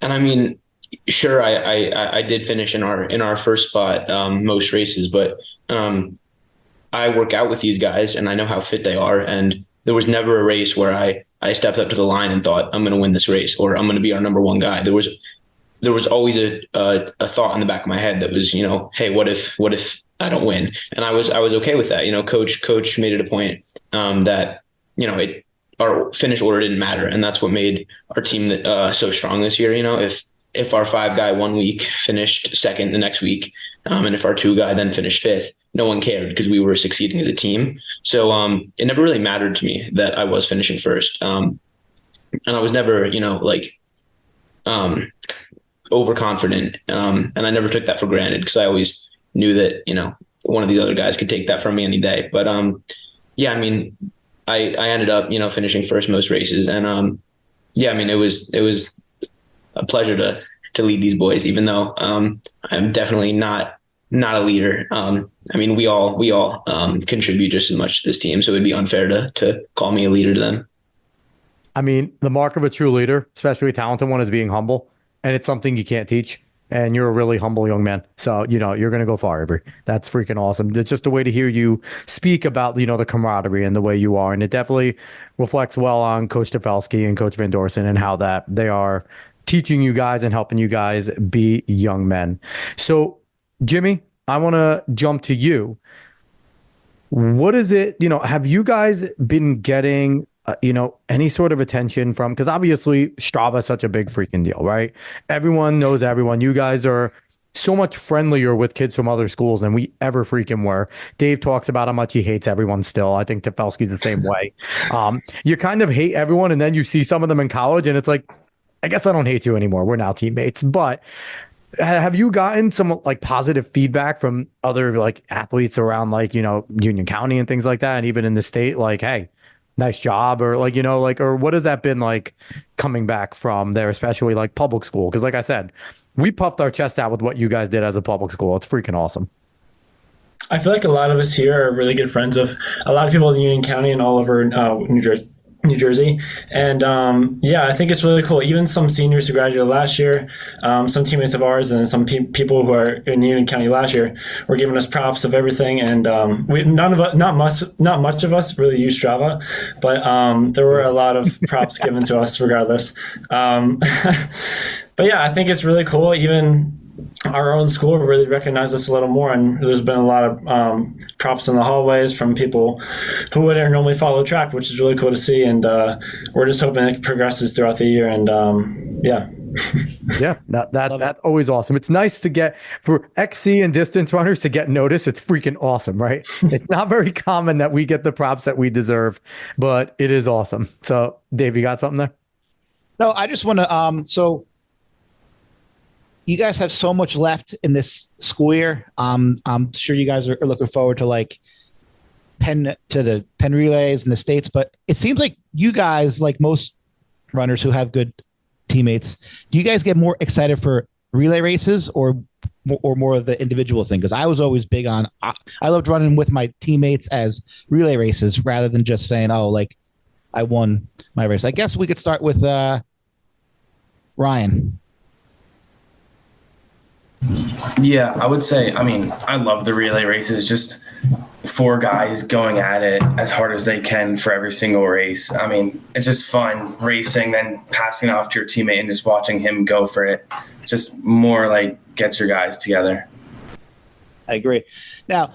I mean, sure, I did finish in our first spot most races, but I work out with these guys and I know how fit they are. And there was never a race where I stepped up to the line and thought, I'm going to win this race, or I'm going to be our number 1 guy. There was always a thought in the back of my head that was, hey, what if I don't win? And I was okay with that. Coach made it a point that, our finish order didn't matter. And that's what made our team so strong this year. If our 5 guy 1 week finished second the next week, and if our 2 guy then finished 5th, no one cared because we were succeeding as a team. So it never really mattered to me that I was finishing first. And I was never, overconfident. And I never took that for granted because I always knew that, one of these other guys could take that from me any day. But I mean, I ended up, finishing first most races. And I mean, it was a pleasure to lead these boys, even though I'm definitely not a leader. I mean, we all contribute just as much to this team, so it'd be unfair to call me a leader to them. I mean, the mark of a true leader, especially a talented one, is being humble. and it's something you can't teach. And you're a really humble young man. So, you're going to go far, Avery. That's freaking awesome. It's just a way to hear you speak about, the camaraderie and the way you are. And it definitely reflects well on Coach Tafelski and Coach Van Deursen and how that they are teaching you guys and helping you guys be young men. So, Jimmy, I want to jump to you. What is it, have you guys been getting any sort of attention from, because obviously Strava is such a big freaking deal, right? Everyone knows everyone. You guys are so much friendlier with kids from other schools than we ever freaking were. Dave talks about how much he hates everyone still. I think Tafelski's the same way. You kind of hate everyone, and then you see some of them in college, and it's like, I guess I don't hate you anymore. We're now teammates. But have you gotten some like positive feedback from other like athletes around like, Union County and things like that, and even in the state, like, hey, nice job, or like, or what has that been like coming back from there, especially like public school? Because like I said, we puffed our chest out with what you guys did as a public school. It's freaking awesome. I feel like a lot of us here are really good friends with a lot of people in Union County and all over New Jersey. And I think it's really cool. Even some seniors who graduated last year, some teammates of ours, and some people who are in Union County last year were giving us props of everything. And not much of us really use Strava, but there were a lot of props given to us regardless. But yeah, I think it's really cool. Even our own school really recognized us a little more, and there's been a lot of props in the hallways from people who wouldn't normally follow track, which is really cool to see. And we're just hoping it progresses throughout the year. And yeah, that's always awesome. It's nice to get for XC and distance runners to get noticed. It's freaking awesome, right? It's not very common that we get the props that we deserve, but it is awesome. So, Dave, you got something there? No, I just want to. So, you guys have so much left in this school year. I'm sure you guys are looking forward to the pen relays in the States, but it seems like you guys, like most runners who have good teammates, do you guys get more excited for relay races or more of the individual thing? Because I was always big on, I loved running with my teammates as relay races rather than just saying, oh, like I won my race. I guess we could start with Ryan. Yeah, I would say, I love the relay races, just 4 guys going at it as hard as they can for every single race. It's just fun racing, then passing it off to your teammate and just watching him go for it. Just more like gets your guys together. I agree. Now,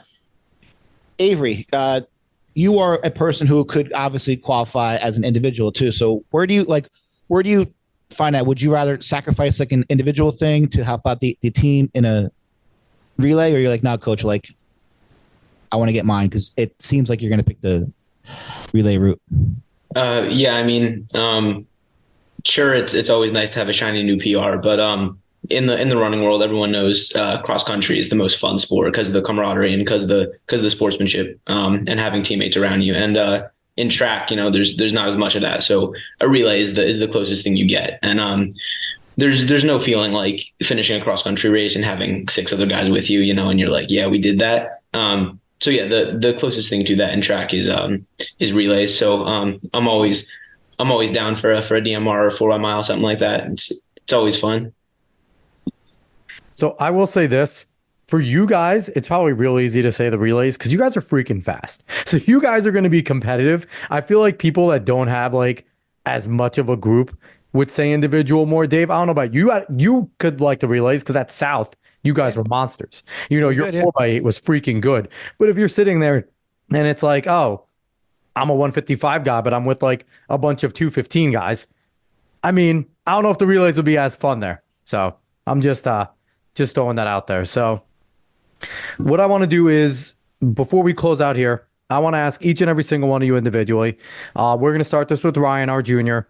Avery, you are a person who could obviously qualify as an individual too. So where do you find out? Would you rather sacrifice like an individual thing to help out the team in a relay, or you're like, no, coach, like I want to get mine? Because it seems like you're going to pick the relay route. Sure, it's always nice to have a shiny new PR, but in the running world, everyone knows cross country is the most fun sport because of the camaraderie and because of the sportsmanship and having teammates around you. And in track, there's not as much of that. So a relay is the closest thing you get. And there's no feeling like finishing a cross country race and having 6 other guys with you, and you're like, yeah, we did that. So yeah, the closest thing to that in track is relays. So I'm always down for a DMR or 4 mile, something like that. It's always fun. So I will say this. For you guys, it's probably real easy to say the relays because you guys are freaking fast. So you guys are going to be competitive. I feel like people that don't have like as much of a group would say individual more. Dave, I don't know about you. You could like the relays because at South, you guys were monsters. Your 4x8 was freaking good. But if you're sitting there and it's like, oh, I'm a 155 guy, but I'm with like a bunch of 215 guys. I don't know if the relays would be as fun there. So I'm just throwing that out there. So what I want to do is, before we close out here, I want to ask each and every single one of you individually. We're going to start this with Ryan, our junior.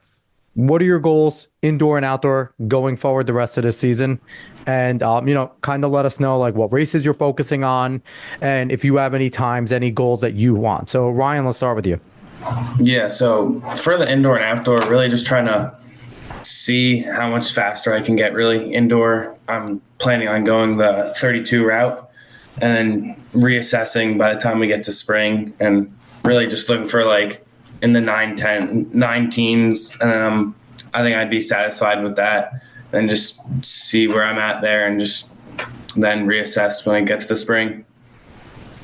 What are your goals, indoor and outdoor, going forward the rest of this season? And, kind of let us know like what races you're focusing on and if you have any times, any goals that you want. So Ryan, let's start with you. Yeah. So for the indoor and outdoor, really just trying to see how much faster I can get really indoor. I'm planning on going the 32 route and then reassessing by the time we get to spring, and really just looking for like in the 9 teens. And I think I'd be satisfied with that. then just see where I'm at there and just then reassess when I get to the spring.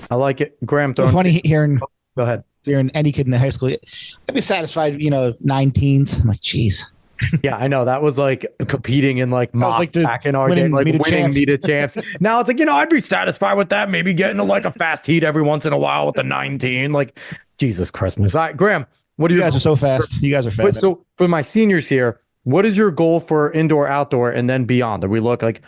I like it. Graham, So funny hearing Go ahead. any kid in the high school. I'd be satisfied, 19s. I'm like, geez. Yeah, I know. That was like competing in like mock like the back in our day, like winning winning champs. meet of champs. Now it's like, I'd be satisfied with that. Maybe getting to like a fast heat every once in a while with the 19. Like, Jesus Christmas. All right, Graham, what do You guys are so fast. You guys are fast. So for my seniors here, what is your goal for indoor, outdoor, and then beyond? Are we look like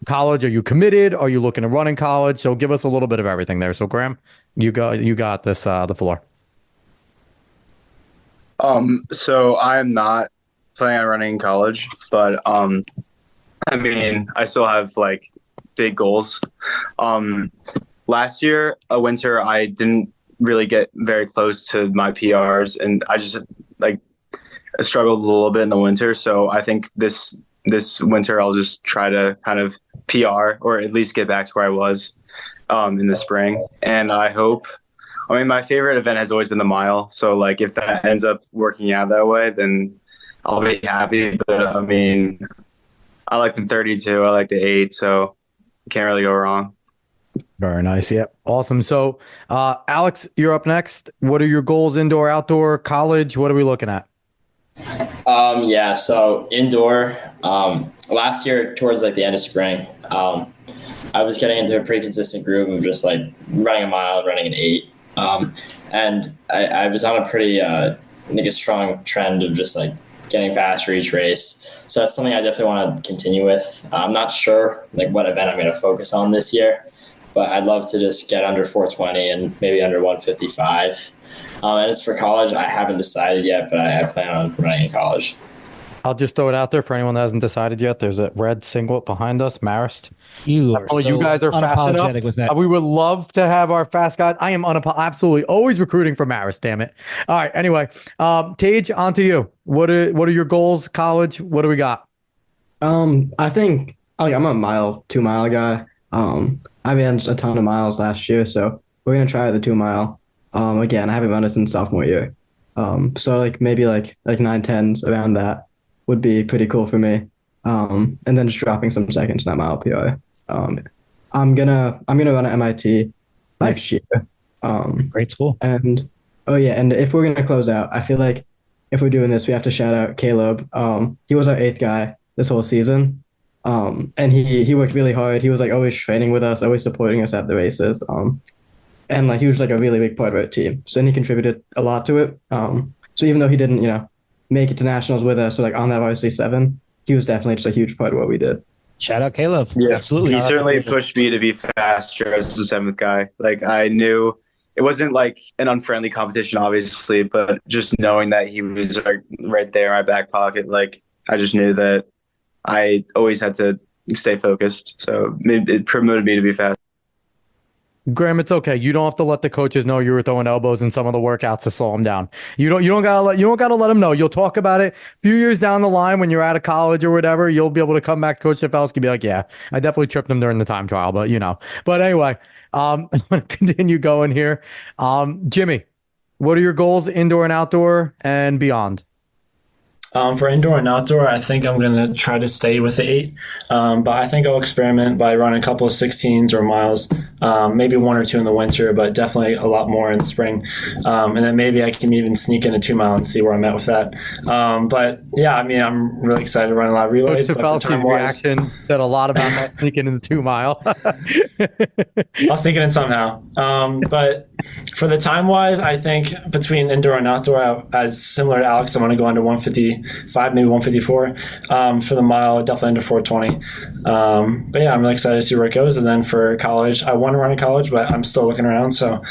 college? Are you committed? Are you looking to run in college? So give us a little bit of everything there. So Graham, you got this, the floor. So I'm not planning on running in college, but I mean, I still have like big goals. Last year, a winter, I didn't really get very close to my PRs, and I just like struggled a little bit in the winter. So I think this winter I'll just try to kind of PR or at least get back to where I was in the spring. And I mean, my favorite event has always been the mile. So like if that ends up working out that way, then I'll be happy. But I mean, I like the 32, I like the 8, so can't really go wrong. Very nice. Yep. Awesome. So, Alex, you're up next. What are your goals, indoor, outdoor, college? What are we looking at? Yeah, so indoor, last year towards like the end of spring, I was getting into a pretty consistent groove of just like running a mile, running an 8. And I was on a pretty, a strong trend of just like getting faster each race. So that's something I definitely want to continue with. I'm not sure like what event I'm going to focus on this year, but I'd love to just get under 420 and maybe under 155. And as for college, I haven't decided yet, but I plan on running in college. I'll just throw it out there for anyone that hasn't decided yet. There's a red singlet behind us, Marist. You guys are fast unapologetic enough. with that. We would love to have our fast guys. I am absolutely always recruiting for Marist, damn it. All right, anyway, Tage, on to you. What are your goals, college? What do we got? I think I'm a 2 mile guy. I ran a ton of miles last year, so we're gonna try the 2 mile. Again, I haven't run it since sophomore year. So like maybe like 9:10s around that would be pretty cool for me. And then just dropping some seconds in that mile PR. I'm gonna run at MIT next year. Great school. And and if we're gonna close out, I feel like if we're doing this, we have to shout out Caleb. He was our 8th guy this whole season. And he worked really hard. He was like always training with us, always supporting us at the races. And like he was like a really big part of our team. So then he contributed a lot to it. So even though he didn't, make it to nationals with us, or like on that varsity 7, he was definitely just a huge part of what we did. Shout out Caleb. Yeah, absolutely. He certainly pushed me to be faster as the 7th guy. Like I knew it wasn't like an unfriendly competition, obviously, but just knowing that he was like right there in my back pocket, like I just knew that I always had to stay focused. So it promoted me to be fast. Graham, it's okay. You don't have to let the coaches know you were throwing elbows in some of the workouts to slow them down. You don't gotta let them know. You'll talk about it a few years down the line when you're out of college or whatever. You'll be able to come back to Coach Tafelski, be like, yeah, I definitely tripped him during the time trial, but But anyway, I'm gonna continue going here. Jimmy, what are your goals, indoor and outdoor and beyond? For indoor and outdoor, I think I'm going to try to stay with the 8, but I think I'll experiment by running a couple of 16s or miles, maybe 1 or 2 in the winter, but definitely a lot more in the spring. And then maybe I can even sneak in a 2 mile and see where I'm at with that. But yeah, I mean, I'm really excited to run a lot of relays. Coach Tafelski's reaction said a lot about that sneaking in the 2 mile. I'll sneak it in somehow. But for the time wise, I think between indoor and outdoor, as similar to Alex, I'm going to go under 155, maybe 154 for the mile, definitely under 420. But yeah, I'm really excited to see where it goes. And then for college, I want to run in college, but I'm still looking around. So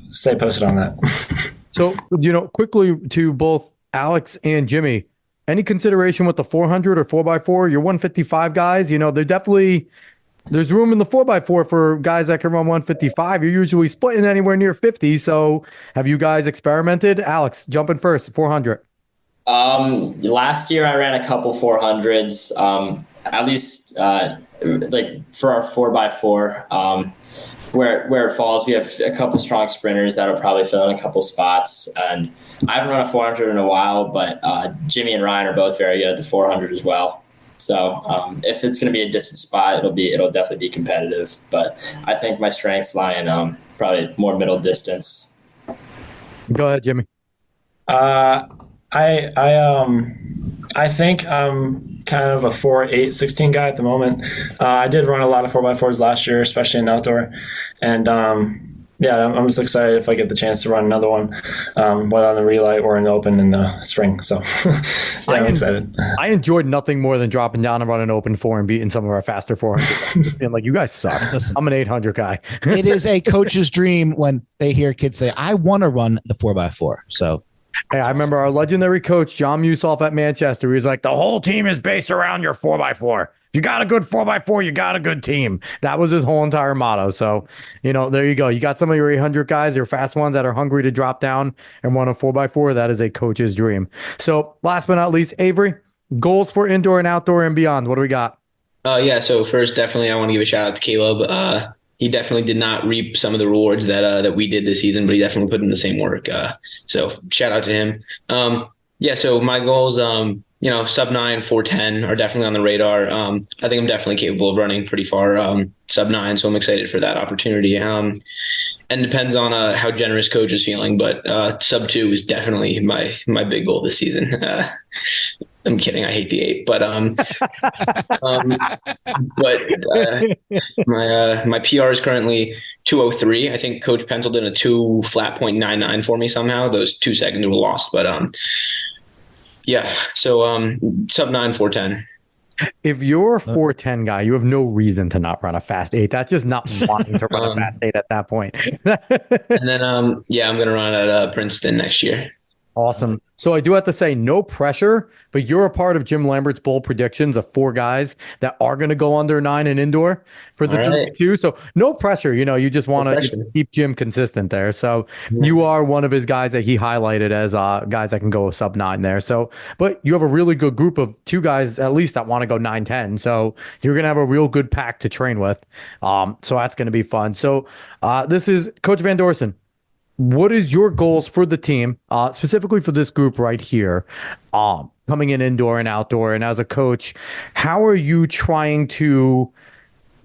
stay posted on that. So, quickly to both Alex and Jimmy, any consideration with the 400 or 4x4? You're 155 guys. There's room in the 4x4 for guys that can run 155. You're usually splitting anywhere near 50. So have you guys experimented? Alex, jumping first, 400. Last year I ran a couple 400s. At least like for our 4x4, where it falls, we have a couple strong sprinters that'll probably fill in a couple spots. And I haven't run a 400 in a while, but Jimmy and Ryan are both very good at the 400 as well. So if it's going to be a distance spot, it'll definitely be competitive. But I think my strengths lie in probably more middle distance. Go ahead, Jimmy. I think I'm kind of a 4.8, 16 guy at the moment. I did run a lot of 4x4s last year, especially in outdoor. And I'm just excited if I get the chance to run another one, whether on the relay or in the open in the spring. So I'm excited. I enjoyed nothing more than dropping down and running open 4 and beating some of our faster 400. Being like, you guys suck. Listen, I'm an 800 guy. it is a coach's dream when they hear kids say, I want to run the 4x4. So Hey, I remember our legendary coach, John Musoff at Manchester. He was like, the whole team is based around your 4x4. If you got a good 4x4, you got a good team. That was his whole entire motto. So, there you go. You got some of your 800 guys, your fast ones that are hungry to drop down and run a 4x4. That is a coach's dream. So last but not least, Avery, goals for indoor and outdoor and beyond. What do we got? So first, definitely, I want to give a shout out to Caleb. He definitely did not reap some of the rewards that we did this season, but he definitely put in the same work. So shout out to him. So my goals, sub 9, 410 are definitely on the radar. I think I'm definitely capable of running pretty far sub 9, so I'm excited for that opportunity. And depends on how generous coach is feeling, but sub 2 is definitely my big goal this season. I'm kidding. I hate the 8, but my PR is currently 2:03. I think Coach penciled in a 2:99 for me somehow. Those 2 seconds were lost, but So sub 9, 410. If you're a 410 guy, you have no reason to not run a fast 8. That's just not wanting to run a fast 8 at that point. And then I'm going to run at Princeton next year. Awesome. So I do have to say, no pressure, but you're a part of Jim Lambert's bold predictions of 4 guys that are going to go under 9 in indoor for the 32. So no pressure. You just want to keep Jim consistent there. So you are one of his guys that he highlighted as guys that can go sub 9 there. So, but you have a really good group of 2 guys at least that want to go 9-10. So you're going to have a real good pack to train with. So that's going to be fun. So this is Coach Van Deursen. What is your goals for the team, specifically for this group right here, coming in indoor and outdoor? And as a coach, how are you trying to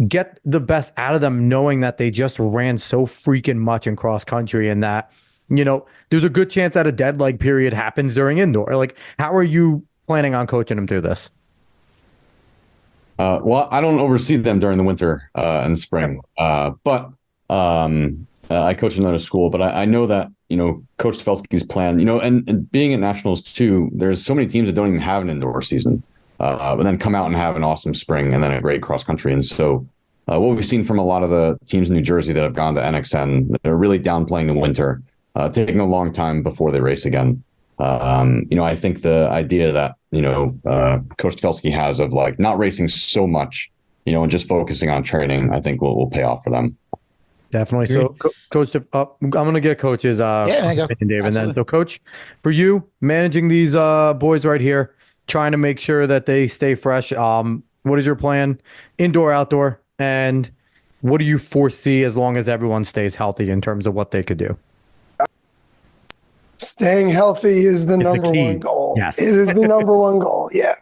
get the best out of them, knowing that they just ran so freaking much in cross country and that, there's a good chance that a dead leg period happens during indoor? Like, how are you planning on coaching them through this? Well, I don't oversee them during the winter and spring, but I coach another school, but I know that, Coach Tafelski's plan, and being at nationals too, there's so many teams that don't even have an indoor season, but then come out and have an awesome spring and then a great cross country. And so what we've seen from a lot of the teams in New Jersey that have gone to NXN, they're really downplaying the winter, taking a long time before they race again. I think the idea that, Coach Tafelski has of like not racing so much, and just focusing on training, I think will pay off for them. Definitely. So, Coach, I'm going to get Coach's opinion, Dave. And then, so Coach, for you, managing these boys right here, trying to make sure that they stay fresh, what is your plan, indoor, outdoor, and what do you foresee as long as everyone stays healthy in terms of what they could do? Staying healthy is the number one goal. Yes. It is the number one goal. Yeah.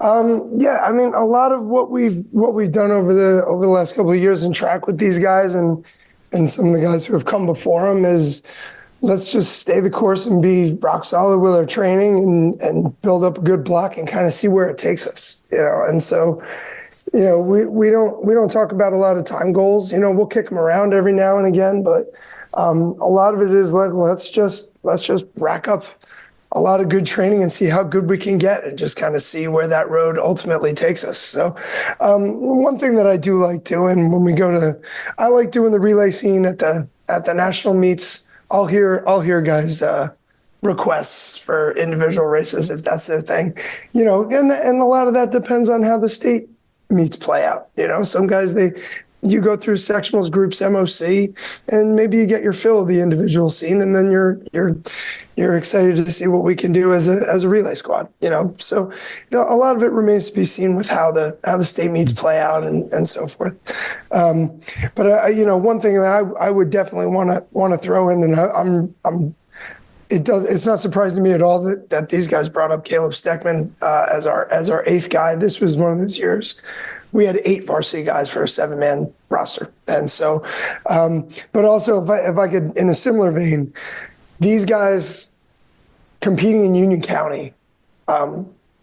A lot of what we've done over the last couple of years in track with these guys and some of the guys who have come before them is let's just stay the course and be rock solid with our training and build up a good block and kind of see where it takes us. And so, we don't talk about a lot of time goals. We'll kick them around every now and again, but a lot of it is like let's just rack up a lot of good training and see how good we can get and just kind of see where that road ultimately takes us. So one thing that I do like doing when we I like doing the relay scene at the national meets. I'll hear guys requests for individual races if that's their thing, and a lot of that depends on how the state meets play out. Some guys, you go through sectionals, groups, MOC, and maybe you get your fill of the individual scene, and then you're excited to see what we can do as a relay squad. So a lot of it remains to be seen with how the state meets play out and so forth. But one thing that I would definitely want to throw in, and it's not surprising to me at all that these guys brought up Caleb Steckman as our eighth guy. This was one of those years we had 8 varsity guys for a 7-man roster. And so, but also if I could, in a similar vein, these guys competing in Union County,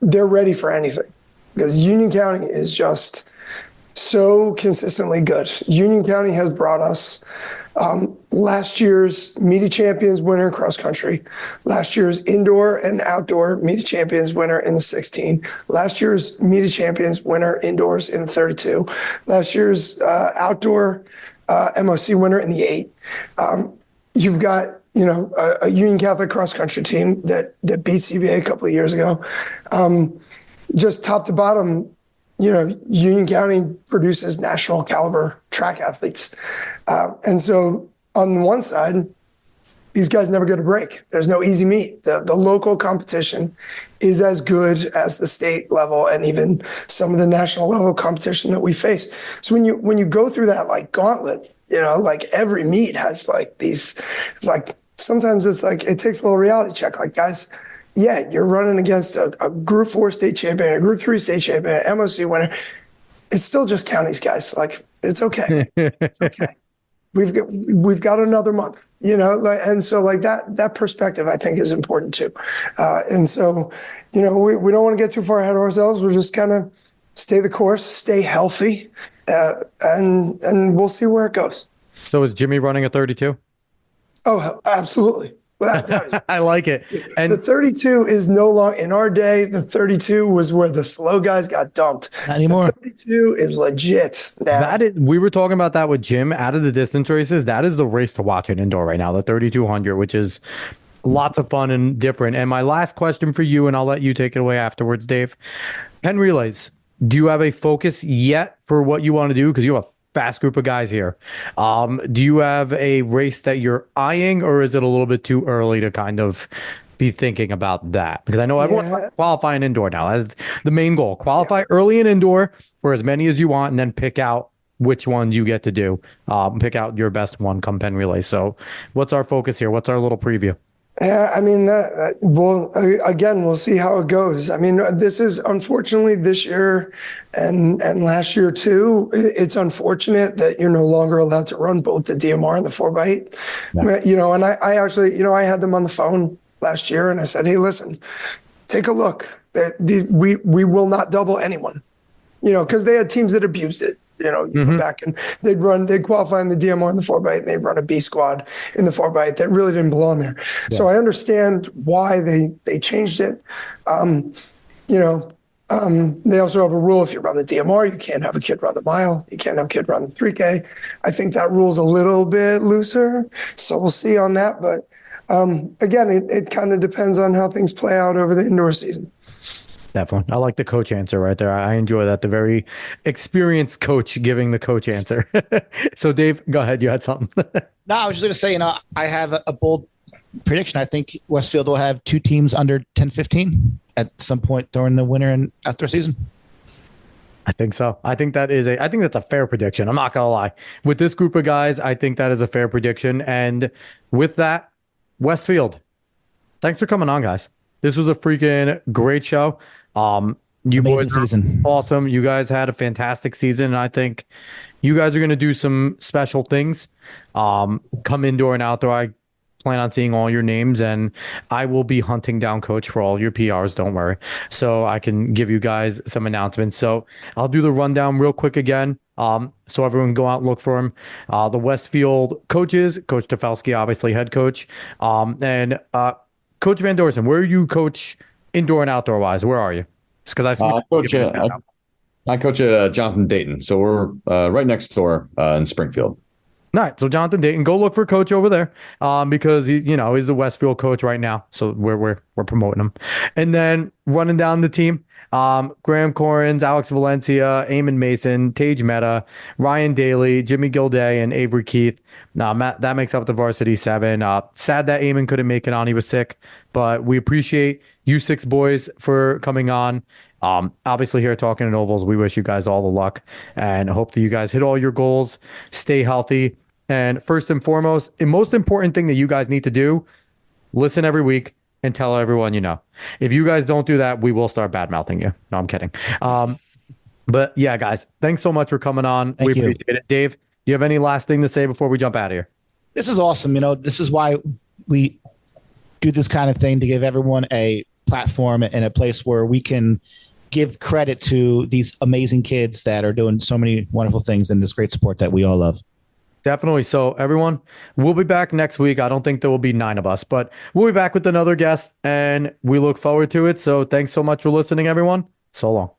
they're ready for anything because Union County is just so consistently good. Union County has brought us last year's Media Champions winner in cross country, last year's indoor and outdoor Media Champions winner in the 16, last year's Media Champions winner indoors in the 32, last year's outdoor MOC winner in the 8. You've got a Union Catholic cross country team that beat CBA a couple of years ago. Just top to bottom, Union County produces national caliber track athletes. And so on the one side, these guys never get a break. There's no easy meet. The local competition is as good as the state level and even some of the national level competition that we face. So when you go through that like gauntlet, like every meet has like these, it's like, sometimes it's like, it takes a little reality check. Like, guys, yeah, you're running against a Group 4 state champion, a Group 3 state champion, an MOC winner. It's still just counties, guys. Like, it's okay. It's okay. We've got another month, and so like that perspective I think is important too. And so, we don't want to get too far ahead of ourselves. We're just kind of stay the course, stay healthy, and we'll see where it goes. So is Jimmy running a 32? Oh, absolutely. Without doubt. I like it. And the 32 is no longer in our day. The 32 was where the slow guys got dumped. Not anymore. The 32 is legit now. we were talking about that with Jim. Out of the distance races, that is the race to watch in indoor right now, the 3200, which is lots of fun and different. And my last question for you, and I'll let you take it away afterwards, Dave. Penn relays. Do you have a focus yet for what you want to do? Because you have a fast group of guys here. Do you have a race that you're eyeing, or is it a little bit too early to kind of be thinking about that? Because I know everyone's qualifying indoor now. That's the main goal. Qualify early in indoor for as many as you want, and then pick out which ones you get to do. Pick out your best one come Penn relay. So what's our focus here? What's our little preview? Yeah, I mean, again, we'll see how it goes. I mean, this is unfortunately this year and last year too. It's unfortunate that you're no longer allowed to run both the DMR and the 4x8. Yeah. And I actually, I had them on the phone last year and I said, hey, listen, take a look. We will not double anyone, because they had teams that abused it. You go back and they'd qualify in the DMR and the 4x8 and they'd run a B squad in the 4x8 that really didn't belong there. Yeah. So I understand why they changed it. They also have a rule: if you run the DMR, you can't have a kid run the mile. You can't have a kid run the 3K. I think that rule's a little bit looser, so we'll see on that. But again, it kind of depends on how things play out over the indoor season. Definitely. I like the coach answer right there. I enjoy that. The very experienced coach giving the coach answer. So Dave, go ahead. You had something. No, I was just going to say, I have a bold prediction. I think Westfield will have 2 teams under 10-15 at some point during the winter and outdoor season. I think so. I think that's a fair prediction. I'm not going to lie. With this group of guys, I think that is a fair prediction. And with that, Westfield, thanks for coming on, guys. This was a freaking great show. You boys are awesome. You guys had a fantastic season, and I think you guys are going to do some special things. Come indoor and outdoor. I plan on seeing all your names, and I will be hunting down Coach for all your PRs. Don't worry. So I can give you guys some announcements. So I'll do the rundown real quick again. So everyone go out and look for him. The Westfield coaches, Coach Tafelski, obviously head coach, and Coach Van Deursen. Where are you, Coach, indoor and outdoor wise? Where are you? Just because I coach at Jonathan Dayton, so we're right next door in Springfield. All right, so Jonathan Dayton, go look for coach over there, because he's the Westfield coach right now, so we're promoting him, and then running down the team, Graham Korins, Alex Valencia, Eamon Mason, Tage Mehta, Ryan Daly, Jimmy Gildea, and Avery Keith. Matt, that makes up the varsity 7. Sad that Eamon couldn't make it on; he was sick, but we appreciate you 6 boys for coming on. Obviously here at Talking in Ovals, we wish you guys all the luck and hope that you guys hit all your goals, stay healthy. And first and foremost, the most important thing that you guys need to do, listen every week and tell everyone you know. If you guys don't do that, we will start bad mouthing you. No, I'm kidding. But yeah, guys, thanks so much for coming on. Thank you. Appreciate it. Dave, do you have any last thing to say before we jump out of here? This is awesome. This is why we do this kind of thing, to give everyone a platform and a place where we can give credit to these amazing kids that are doing so many wonderful things in this great sport that we all love. Definitely. So everyone, we'll be back next week. I don't think there will be 9 of us, but we'll be back with another guest and we look forward to it. So thanks so much for listening, everyone. So long.